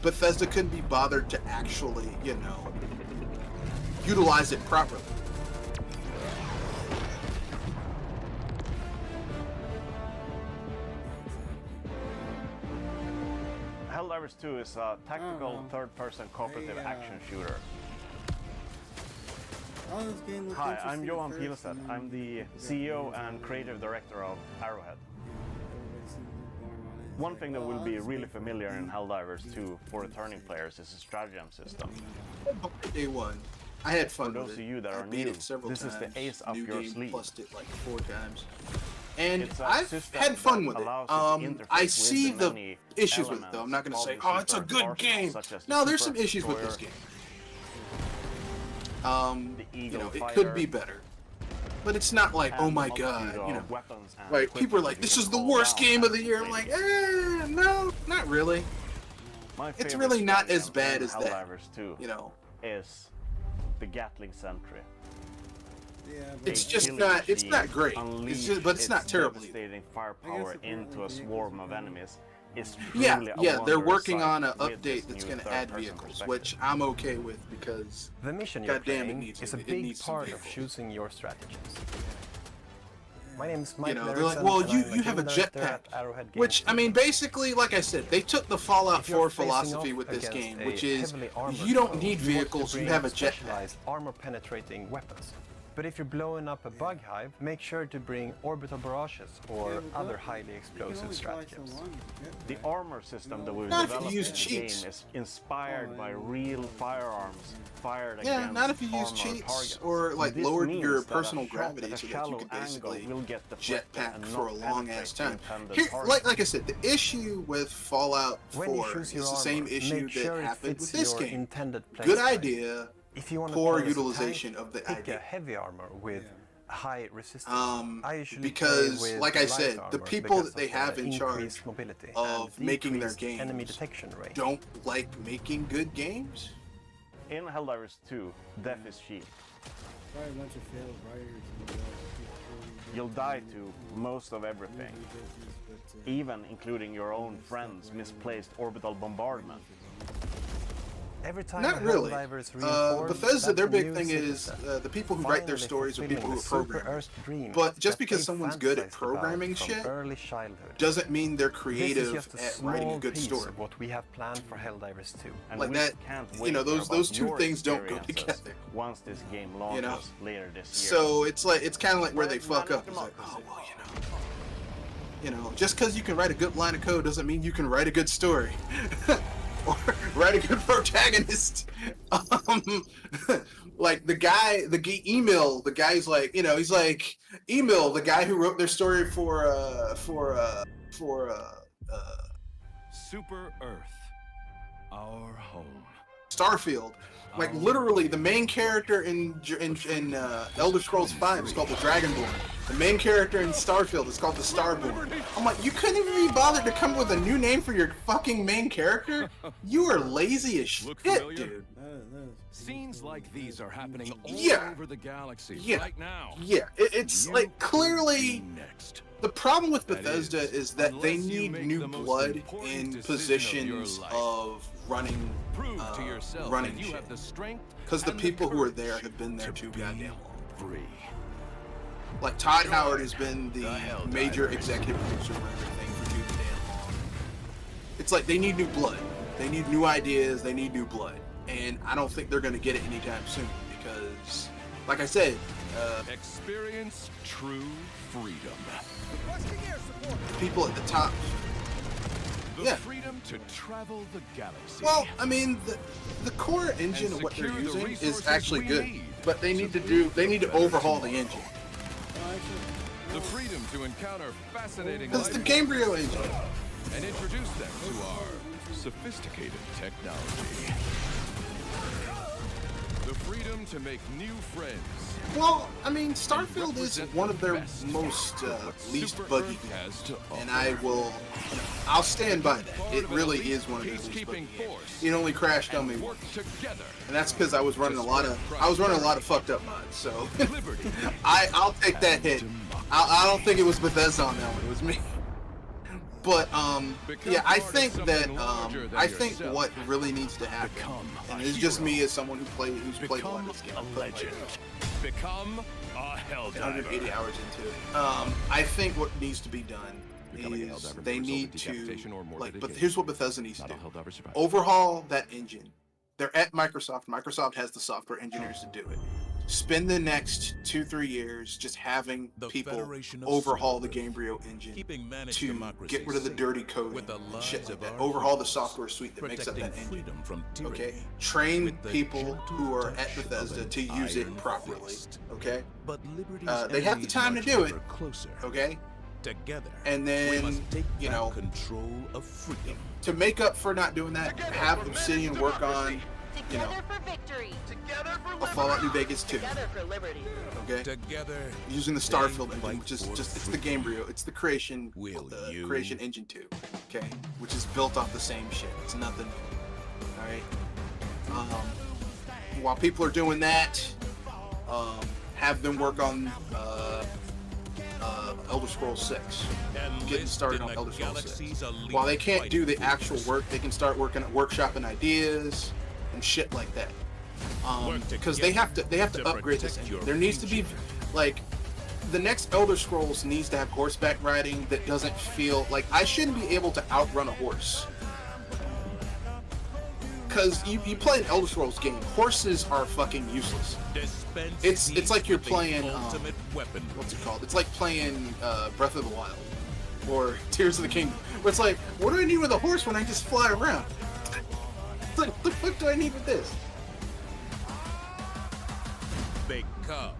Bethesda couldn't be bothered to actually, you know, utilize it properly. Helldivers 2 is a tactical third-person cooperative action shooter. Hi, I'm Johan Pilestedt. I'm the CEO and creative director of Arrowhead. One thing that will be really familiar in Helldivers 2 for returning players is the stratagem system. Day one, I had fun For those with of it. you that I are beat new, it several this times. is the ace up New your game, sleeve. Plused it like 4 times. And It's a I've system had fun that with it. allows you to interface I with see the the many issues with it though. I'm not going to say, oh, it's a good game. No, there's some issues with this game. You know, it could be better. But it's not like, oh my god, you know. Like, people are like, this is the worst game of the year. I'm like, no, not really. It's really not as bad as that, you know. Is the Gatling Sentry. Yeah, It's just not, it's not great. It's just, but it's not terrible either. Devastating firepower into a swarm of enemies is Yeah, truly a yeah, they're wondrous working sight on an with this update that's new going to add third-person vehicles, perspective. which I'm okay with because The mission you're God damn, it playing needs is a it. It big needs some part of vehicles. choosing your strategies. My name is Mike you know, they're like, Erickson, well, and you I'm you have a game director jetpack, at Arrowhead which Games. I mean, basically, like I said, they took the Fallout If you're 4 facing philosophy off with this against game, a which is heavily armored you don't foe, need you want to vehicles, you bring have a jetpack. specialized armor-penetrating weapons. But if you're blowing up a bug hive, make sure to bring orbital barrages or other highly explosive stratagems. The armor system that we've Not if you developed use in the cheats. game is inspired by real firearms fired Yeah, against not if you use armored cheats targets. or like This lowered means your that a personal shot gravity at a so that you shallow could angle basically will get deflected jetpack and for a not long ass penetrate time. the intended Here, target. like I said, the issue with Fallout When you 4 choose is your the armor, same issue make sure that it happened with fits this your game. intended Good playstyle. idea, If you want to poor play as a utilization tank, of the pick idea. a heavy armor with high resistance. I usually because, play with like I light said, the armor people because that they of the have in charge increased mobility of and making their decreased enemy games detection rate. don't like making good games. In Helldivers 2, death is cheap. Probably a bunch of failed writers. You'll die to most of everything, even including your own friend's misplaced orbital bombardment. Every time Not a really. Helldiver is reinformed, Bethesda, that's their a big new thing is citizen. the people who write their Finally stories are people who are fulfilling the programmers. super-Earth dream But just that because they someone's good at fantasized programming about from shit early childhood. doesn't mean they're This is creative just a at small writing a good piece story. of what we have planned for Helldivers 2. And Like we that, can't you wait know, to hear those about two your things don't go experiences together. once this game launches know? later this year. So it's like it's kind of like where they Spread fuck up. It's like, democracy. oh well, you know, just because you can write a good line of code doesn't mean you can write a good story or write a good protagonist. Like the email, the guy's like, you know, he's like email the guy who wrote their story for Super Earth. our home. Starfield. Like literally, the main character in Elder Scrolls V is called the Dragonborn. The main character in Starfield is called the Starborn. I'm like, you couldn't even be bothered to come up with a new name for your fucking main character? You are lazy as shit, dude. Scenes like these are happening all Yeah. over the galaxy Yeah. right now. Yeah, it's like clearly Next. the problem with That Bethesda is that they unless you need make new the most blood important in decision of positions your life. of running Prove to yourself running that you shit. have the strength Because the and people who are courage there have been there too be goddamn long. free. Like Todd Howard has been the Hell major Divers. executive producer of everything for too damn long. It's like they need new blood. They need new ideas. They need new blood. And I don't think they're going to get it anytime soon because, like I said, Experience true freedom. people at the top. The Yeah. freedom to travel the galaxy. Well, I mean, the core engine of what they're secure the using is resources actually we good, need but they to need to build overhaul the engine the freedom to encounter fascinating because the life Gamebryo engine. and introduce them to our sophisticated technology. The freedom to make new friends. Well, I mean, Starfield is represent one of their the best most what least Super buggy Earth has to offer. and I'll stand by that. Part It of an really elite is one of their least buggy peacekeeping games. force It only crashed on and me work once, together. and that's because I was running a lot of fucked up mods. So Liberty. I'll take that hit. I don't think it was Bethesda on that one. It was me. But yeah, I think that I think what really needs to happen, and it's just me as someone who's played a lot Become of this game. a legend. Become a helldiver. 180 hours into it. I think what needs to be done Becoming a is helldiver they may result in need to decapitation or more like. But dedication. here's what Bethesda needs to Not do: a helldiver survivor. overhaul that engine. They're at Microsoft. Microsoft has the software engineers to do it. Spend the next 2-3 years just having The people Federation of overhaul the Superearth, Gamebryo engine keeping managed to democracies get rid of the safe dirty code with the and lives shit like of that. our Overhaul the heroes, software suite that makes up protecting that engine. freedom from tyranny. Okay, train with the people gentle who are at touch of Bethesda an to use it iron properly. fist. Okay, But liberty's they have the enemies time to march do it. ever Closer. okay. Together. And we then, must take you back know, control of freedom. to make up for not doing that, have Obsidian work on, you know, Together for victory. Together for a Fallout New Vegas 2. Together for liberty. Okay, Together. using the they Starfield engine, fight which is for just it's the freedom. Gamebryo, it's the creation, Will the you? creation engine 2. Okay, which is built off the same shit. It's nothing new. All right. While people are doing that, have them work on Elder Scrolls 6. Getting started on Elder Scrolls 6. While they can't do the actual work, they can start working at workshopping ideas and shit like that. Because they have to upgrade this engine. There needs to be like the next Elder Scrolls needs to have horseback riding that doesn't feel like I shouldn't be able to outrun a horse. Because you play an Elder Scrolls game, horses are fucking useless. It's like you're playing ultimate weapon. what's it called? It's like playing Breath of the Wild or Tears of the Kingdom. Where it's like, what do I need with a horse when I just fly around? It's like, what the fuck do I need with this? Become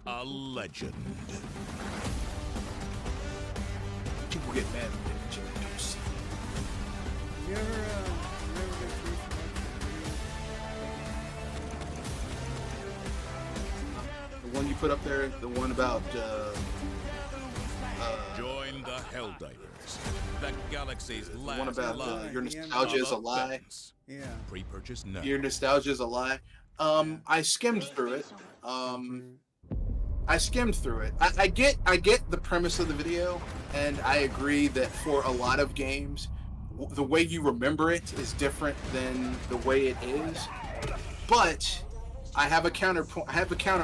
a legend. People get mad when they mention that kind of stuff. You ever get The one you put up there, the one about Join the Helldivers. The galaxy's the last one about line your nostalgia is a of lie. offense. Yeah. Pre-purchase now. Your nostalgia is a lie. I skimmed through it. I skimmed through it. I get the premise of the video, and I agree that for a lot of games, the way you remember it is different than the way it is. But I have a counter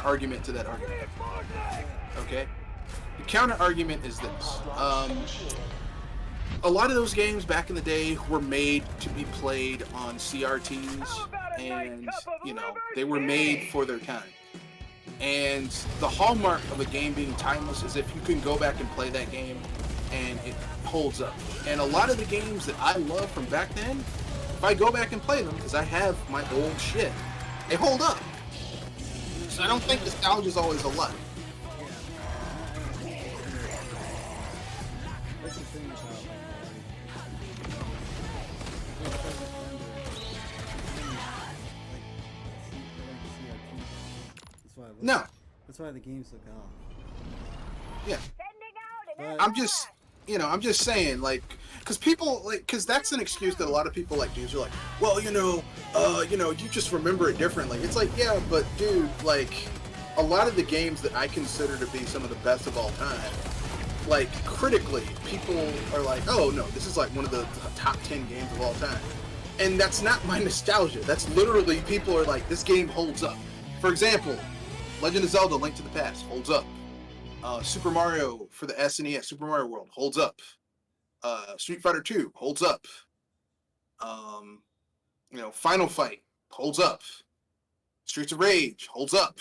argument to that argument. Okay, the counter argument is this: a lot of those games back in the day were made to be played on CRTs, and you know they were made for their time. And the hallmark of a game being timeless is if you can go back and play that game and it holds up. And a lot of the games that I love from back then, if I go back and play them, because I have my old shit, they hold up. So I don't think nostalgia is always a lie. That's the thing about like That's why. No. That's why the games look off. Yeah. But, I'm just, I'm just saying, like, because people, like, because that's an excuse that a lot of people like use. Are like, well, you just remember it differently. It's like, yeah, but dude, like, a lot of the games that I consider to be some of the best of all time, like, critically, people are like, oh no, this is like one of the top 10 games of all time. And that's not my nostalgia. That's literally, people are like, this game holds up. For example, Legend of Zelda: Link to the Past holds up. Super Mario for the SNES, Super Mario World holds up. Street Fighter 2 holds up. Final Fight holds up. Streets of Rage holds up.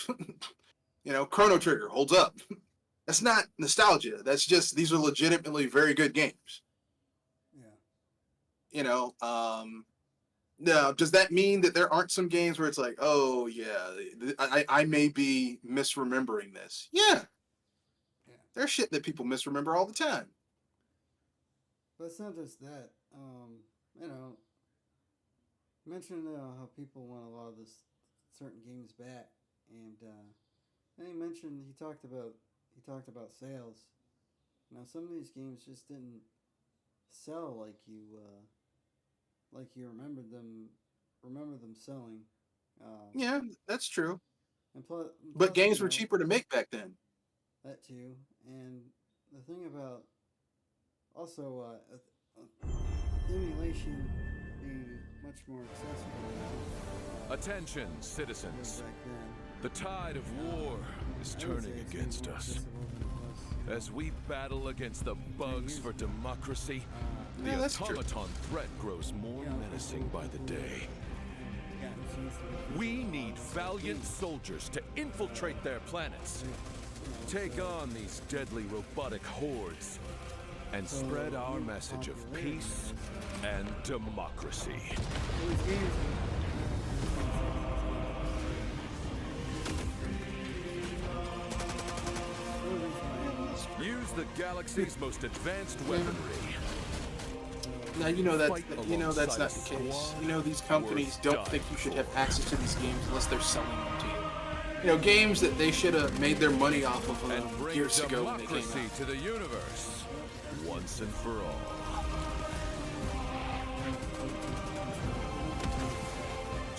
Chrono Trigger holds up. That's not nostalgia. That's just, these are legitimately very good games. Yeah. Now, does that mean that there aren't some games where it's like, oh yeah, I may be misremembering this? Yeah. There's shit that people misremember all the time. But it's not just that. Mentioned how people want a lot of this certain games back, and then he talked about sales. Now some of these games just didn't sell like you remember them selling. Yeah, that's true. Plus, But games were cheaper to make back then. That too, and the thing about also emulation being much more accessible. Attention, citizens. Back then. The tide of war is turning against us. As we battle against the bugs for democracy, the automaton threat grows more menacing by the day. We need valiant soldiers to infiltrate their planets, take on these deadly robotic hordes, and spread our message of peace and democracy. Use the galaxy's most advanced weaponry. Now that's not the case. These companies don't think you should have access to these games unless they're selling them to you. Games that they should have made their money off of years ago when they came out. To the universe, once and for all.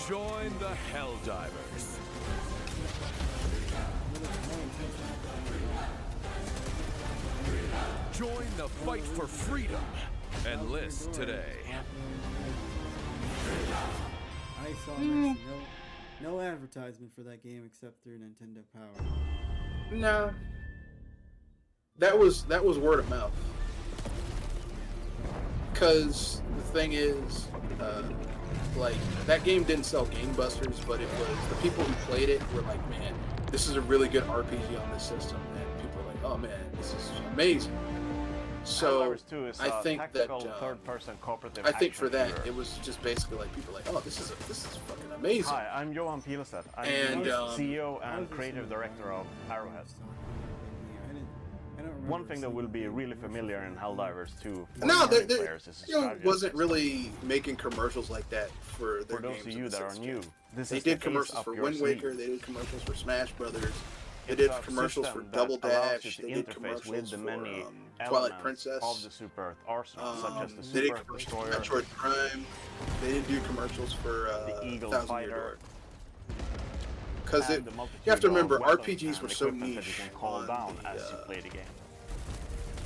Join the Helldivers. Join the fight for freedom. Enlist today. I saw no advertisement for that game except through Nintendo Power. No. That was word of mouth. Cause the thing is, that game didn't sell gangbusters, but it was the people who played it were like, man, this is a really good RPG on this system, and people were like, oh man, this is amazing. So I think that I think for that it was just basically like people like, oh, this is fucking amazing. Hi, I'm Johan Pilestedt. I'm the CEO and creative director of Arrowhead. One thing that will be really familiar in Helldivers 2 wasn't really making commercials like that for their games. For those of you that are new, they did commercials for Wind Waker, they did commercials for Smash Brothers. They did commercials for Double Dash. They did commercials for Twilight Princess. Of the Super Earth Arsenal, such as the they did Super Earth commercials Destroyer, for Metroid Prime. They did do commercials for the Eagle Thousand Year Fighter. Because you have to remember, RPGs were so niche on the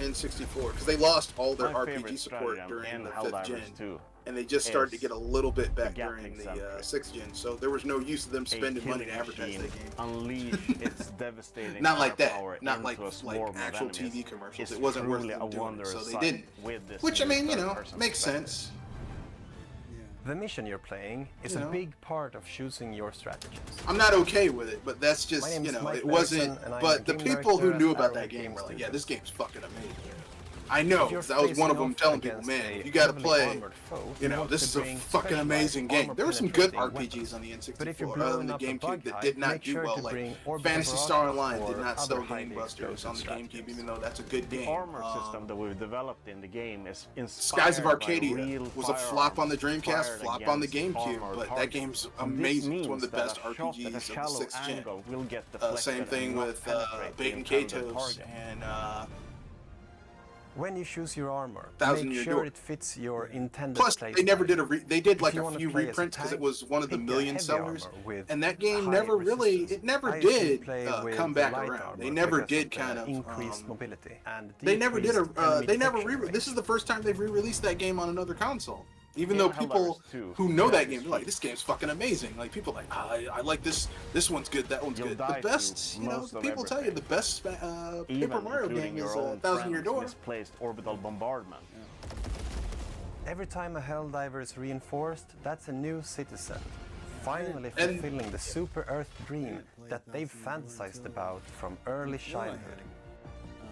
N64 because they lost all their RPG support during the 5th gen. And they just started to get a little bit back during the 6th gen, so there was no use of them spending money to advertise that game. Unleash its devastating not like that, power not like actual TV commercials. It wasn't worth them doing, so they didn't. Which, I mean, makes sense. The mission you're playing is a big part of choosing your strategies. I'm not okay with it, but that's just, it wasn't. But the people who knew about that game were like, yeah, this game's fucking amazing. I know, If you're 'cause that was one of them facing telling off people, against man, a you gotta heavily play. armored foe, You know, want this to is a bring fucking specialized amazing game. There were some good armor-penetrating RPGs on the But if you're N64, blowing on the up a GameCube bug that hive, did not make do sure well. to Like bring orbital Phantasy barrages Star Online did or not other sell highly Game Busters explosive on the GameCube, stratagems. even though that's a good game. The armor system that we've developed in the game is inspired Skies of by Arcadia real was a flop on the firearms Dreamcast, fired flop on the against GameCube, armored but that targets. game's And this amazing. It's one of the means best that a shot at a RPGs of the shallow 6th gen. angle will get deflected Same thing and not with penetrate the Bait and intended Katos target. and When you choose your armor, Thousand make Year sure Door. it fits your intended Plus, they never playstyle. did they did If like you a wanna few play as a reprints because it tank, was one of the pick a million heavy sellers, armor with and that game high never really, resistance. it never I usually did play with come the back light around. armor They never because did of the kind of increased mobility and they never did decreased enemy they never detection this is rate. the first time they've re-released that game on another console. Even Yeah, though people Helldivers 2, who know that is game, they're like, this game's fucking amazing. Like people are like, I like this one's good, that one's You'll good. die The to best, you know, most of people tell you the best Even Paper Mario including game your is own Thousand Year friend's Door. misplaced orbital bombardment. Every time a Helldiver is reinforced, that's a new citizen, finally And- fulfilling the super Earth dream that they've fantasized about from early childhood.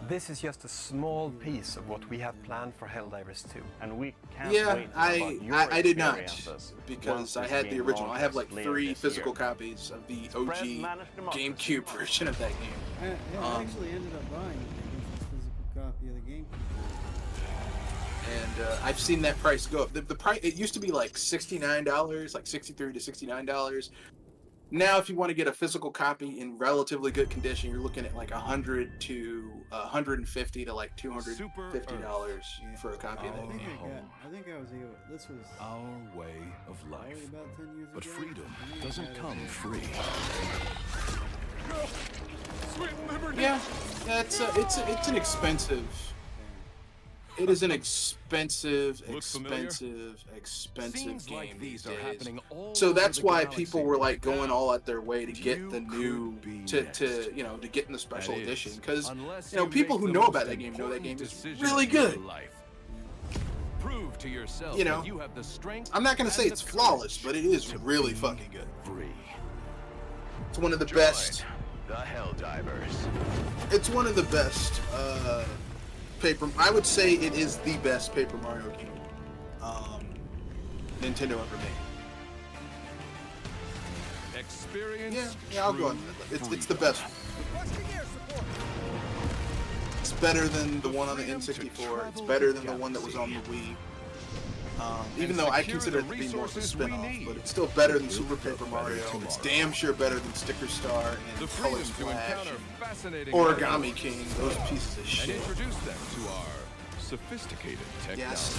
This is just a small piece of what we have planned for Helldivers 2. And we can't Yeah, wait about your I did not experiences because once I this had the game original. I have like launches later 3 this physical year. copies of the OG Spread managed democracy. GameCube version of that game. I actually ended up buying a physical copy of the game. And I've seen that price go up. The price, it used to be like $69, like $63 to $69. Now, if you want to get a physical copy in relatively good condition, you're looking at like $100 to $150 to like $250 for a copy of that game. I think I was this was Our way of probably life. about 10 years But ago. freedom I think I doesn't got it come at- free. Yeah, it's an expensive. It is an expensive Scenes game like these these are days. happening all So over that's the why galaxy people were like right going now. all out their way to get You the new could be to next. you know to get in the special That is, edition because unless you know you people make who the know most about that game know that game important is decision really of your good. life. Prove to yourself You know, that you have the strength. I'm not gonna and say the it's flawless, courage but it is to really be fucking good. Free. It's one of the best. The Helldivers. It's one of the best Paper. I would say it is the best Paper Mario game Nintendo ever made. Experience. Yeah, I'll go on that. It's the best. It's better than the one on the N64. It's better than the one that was on the Wii. Even though I consider it to be more of a spin-off, but it's still better than Super Paper Mario. It's damn sure better than Sticker Star The and Color freedom to Splash encounter and fascinating Origami King. Those pieces of and shit. introduce them to our sophisticated technology. Yes.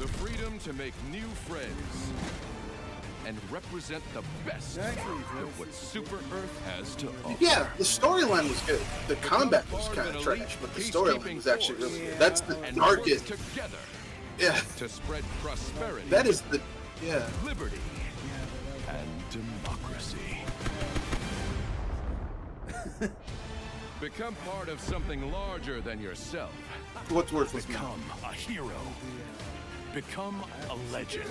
The freedom to make new friends and represent the best of what Super Earth has to offer. Yeah, the storyline was good. The combat was kind of trash, but the storyline was actually really good. That's the And work darkest. together Yeah, to spread prosperity, that is the. Yeah. liberty, and democracy. Become part of something larger than yourself. What's worthless now? Become a hero. Become a legend.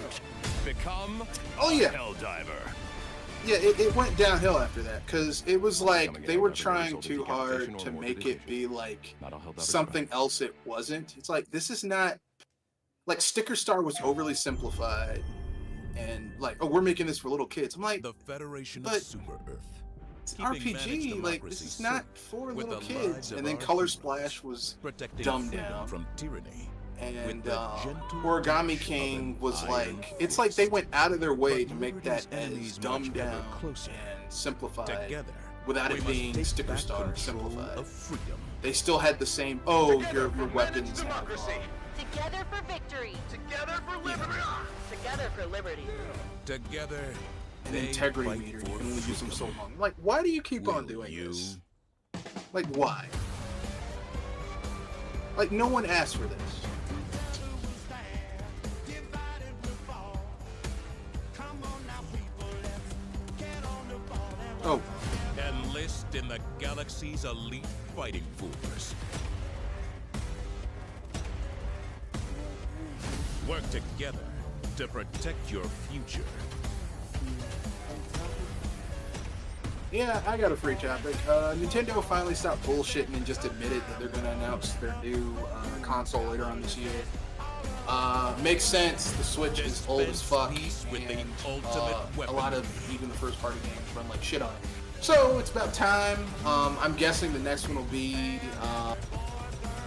Become Oh a yeah. Helldiver. Yeah, it went downhill after that because it was like Coming they in were another trying result of too hard decapitation to or make it be like Not a Helldiver something else it wasn't. It's like this is not like Sticker Star was overly simplified and like, oh, we're making this for little kids. I'm like, The Federation But- of Super Earth. it's keeping RPG, managed like this democracy is not safe for with little the kids. lives of And then our Color heroes, Splash was protecting dumbed freedom down. from tyranny. and with the gentle Origami touch of King an was iron like, it's like they went out of their way But to make that liberty's as enemies dumbed march ever down closer. and simplified Together, without we it must being take Sticker back Star control simplified. of freedom. They still had the same, oh, your weapons have, Democracy. Together for victory. Together for liberty. Together for liberty. Together, an they integrity fight meter. for You can only use them so freedom. long. Like, why do you keep on Will doing you? this? Like, why? Like, no one asked for this. Oh, Enlist in the galaxy's elite fighting force. Work together to protect your future. Yeah, I got a free topic. Nintendo finally stopped bullshitting and just admitted that they're going to announce their new console later on this year. Makes sense. The Switch is old as fuck, and a lot of even the first-party games run like shit on it. So it's about time. I'm guessing the next one will be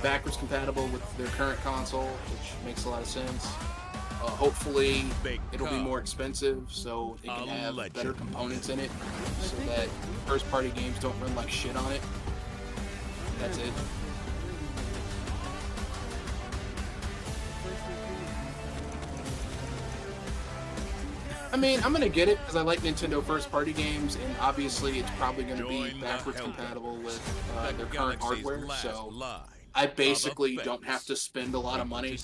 backwards compatible with their current console, which makes a lot of sense. Hopefully it'll be more expensive, so it can have better components in it, so that first-party games don't run like shit on it. That's it. I mean, I'm gonna get it because I like Nintendo first-party games, and obviously it's probably gonna be backwards compatible with their current hardware, so I basically don't have to spend a lot of money.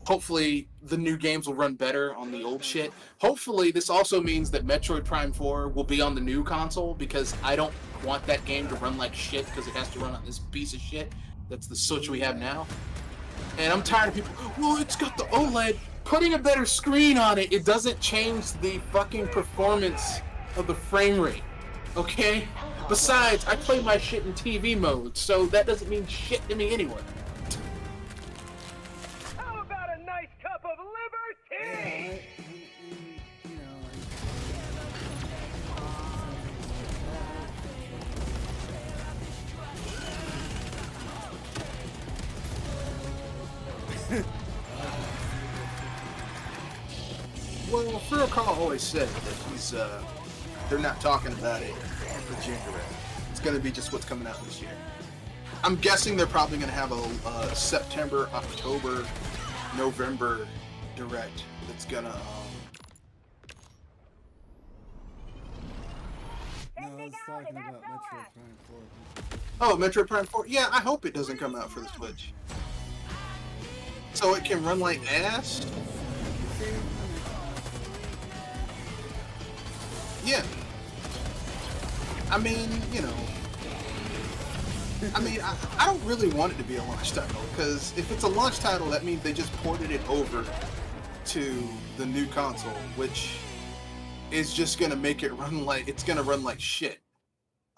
Hopefully, the new games will run better on the old shit. Hopefully, this also means that Metroid Prime 4 will be on the new console, because I don't want that game to run like shit, because it has to run on this piece of shit that's the Switch we have now. And I'm tired of people, well, it's got the OLED. Putting a better screen on it, it doesn't change the fucking performance of the frame rate. Okay? Besides, I play my shit in TV mode, so that doesn't mean shit to me anyway. How about a nice cup of liberty? Well, Furukawa always said that they're not talking about it for June Direct. It's going to be just what's coming out this year. I'm guessing they're probably going to have a September, October, November Direct that's going to... No, I was talking about Metroid Prime 4. Oh, Metroid Prime 4? Yeah, I hope it doesn't come out for the Switch. So it can run like ass? Yeah. I mean, you know. I don't really want it to be a launch title, because if it's a launch title, that means they just ported it over to the new console, which is just going to make it run like, it's going to run like shit.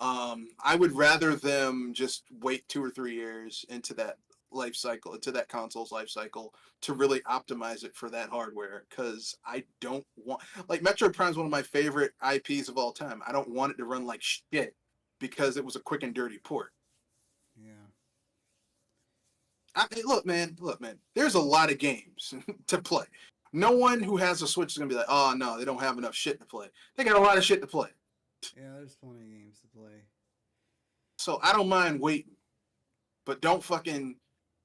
I would rather them just wait 2 or 3 years into that life cycle, into that console's life cycle, to really optimize it for that hardware, because I don't want, like, Metroid Prime is one of my favorite IPs of all time. I don't want it to run like shit because it was a quick and dirty port. Yeah. Look, man, there's a lot of games to play. No one who has a Switch is gonna be like, oh no, they don't have enough shit to play. They got a lot of shit to play. Yeah, there's plenty of games to play. So I don't mind waiting, but don't fucking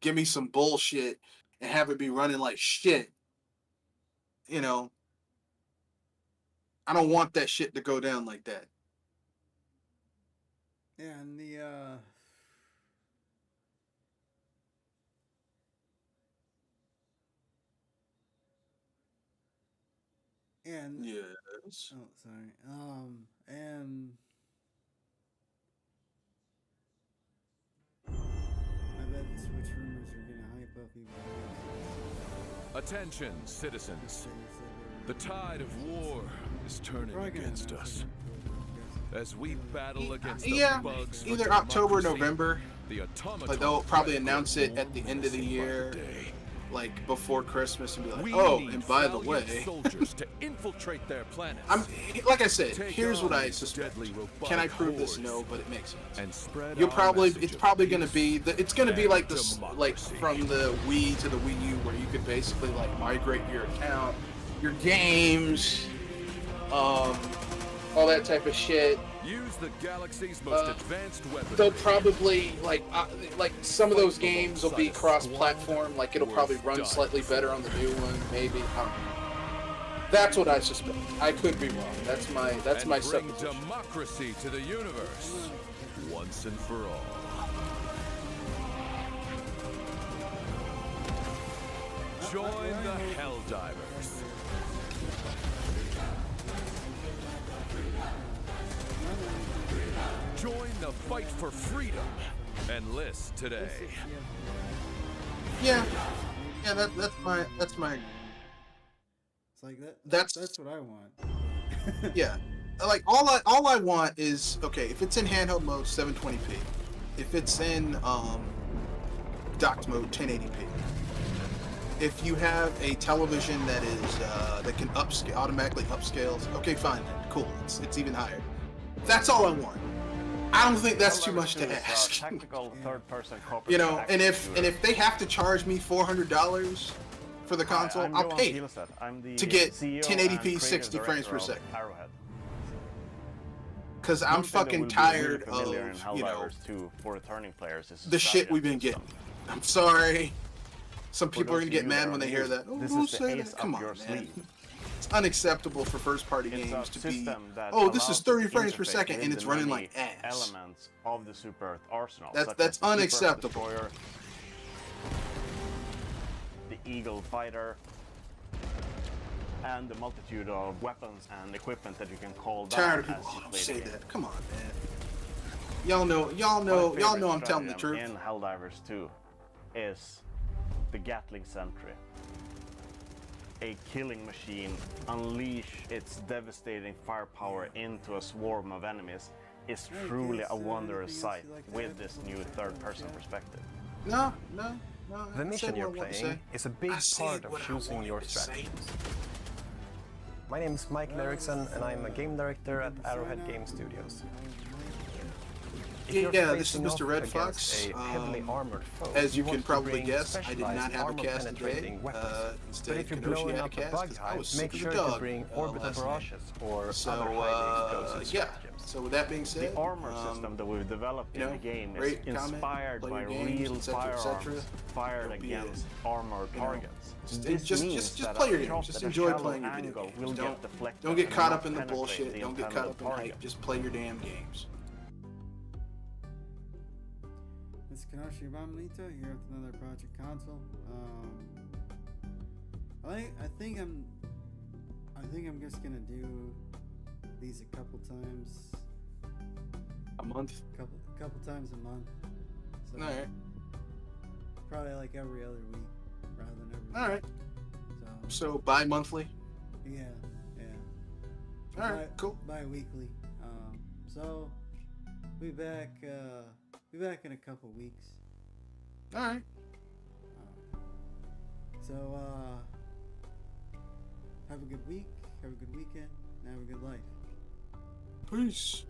give me some bullshit and have it be running like shit. You know, I don't want that shit to go down like that. Yeah, and yes. Oh, sorry. And I bet Switch rumors are gonna hype up even more. Attention, citizens. The tide of war is turning against us. As we battle against the bugs for either October or democracy, November. the But they'll probably announce it at the end of the year, like before Christmas, and be like, "Oh, and by the way, soldiers to infiltrate their planets." like I said, here's what I suspect. Can I prove this? No, but it makes sense. It's probably going to be like this, like from the Wii to the Wii U, where you could basically like migrate your account, your games, all that type of shit. Use the galaxy's most advanced weapon. They'll probably like some of those games will be cross-platform. Like it'll probably run slightly better on the new one, maybe. That's what I suspect. I could be wrong. That's my supposition. Bring democracy to the universe once and for all. Join the Helldivers. Join the fight for freedom. Enlist today. Yeah, that's my. It's like that. That's what I want. Yeah, like all I want is, okay, if it's in handheld mode, 720p. If it's in docked mode, 1080p. If you have a television that is that can automatically upscales, okay, fine, cool. It's even higher. That's all I want. I don't think that's too much to ask. Tactical third-person cooperative. You know, and if they have to charge me $400 for the console, I'll pay it to get 1080p 60 frames per second. Because I'm fucking tired of, you know, the shit we've been getting. I'm sorry. Some people are gonna get mad when they hear that. Oh, don't say that. Come on, man. It's unacceptable for first-party games to be, oh, this is 30 frames per second and it's running like ass. Elements of the Super Earth arsenal. That's unacceptable. The Eagle fighter, and the multitude of weapons and equipment that you can call down. Tired of people say that. Come on, man. Y'all know I'm telling the truth. In Helldivers 2 is the Gatling Sentry. A killing machine unleash its devastating firepower into a swarm of enemies is truly a wondrous sight with this new third-person perspective. No. The mission you're playing is a big part of choosing your strategies. My name is Michael Eriksson, and I'm a game director at Arrowhead Game Studios. Yeah, this is Mr. Red Fox. As you can probably guess, I did not have a cast today. Instead, Kenoshi had a cast. I was sick as a dog last night. So, yeah. So with that being said, the armor system that we've developed in the game is inspired by real firearms fired against armored targets. Just play your games. Just enjoy playing your video games. Don't get caught up in the bullshit. Don't get caught up in the hype. Just play your damn games. It's Kenoshi Bamanito here with another Project Console. I think I'm just gonna do these a couple times a month. Couple times a month. So all right. Probably like every other week rather than every week. All right. So bi-monthly. Yeah. All right. Cool. Bi-weekly. So be back in a couple weeks. All right. So have a good week, have a good weekend, and have a good life. Peace.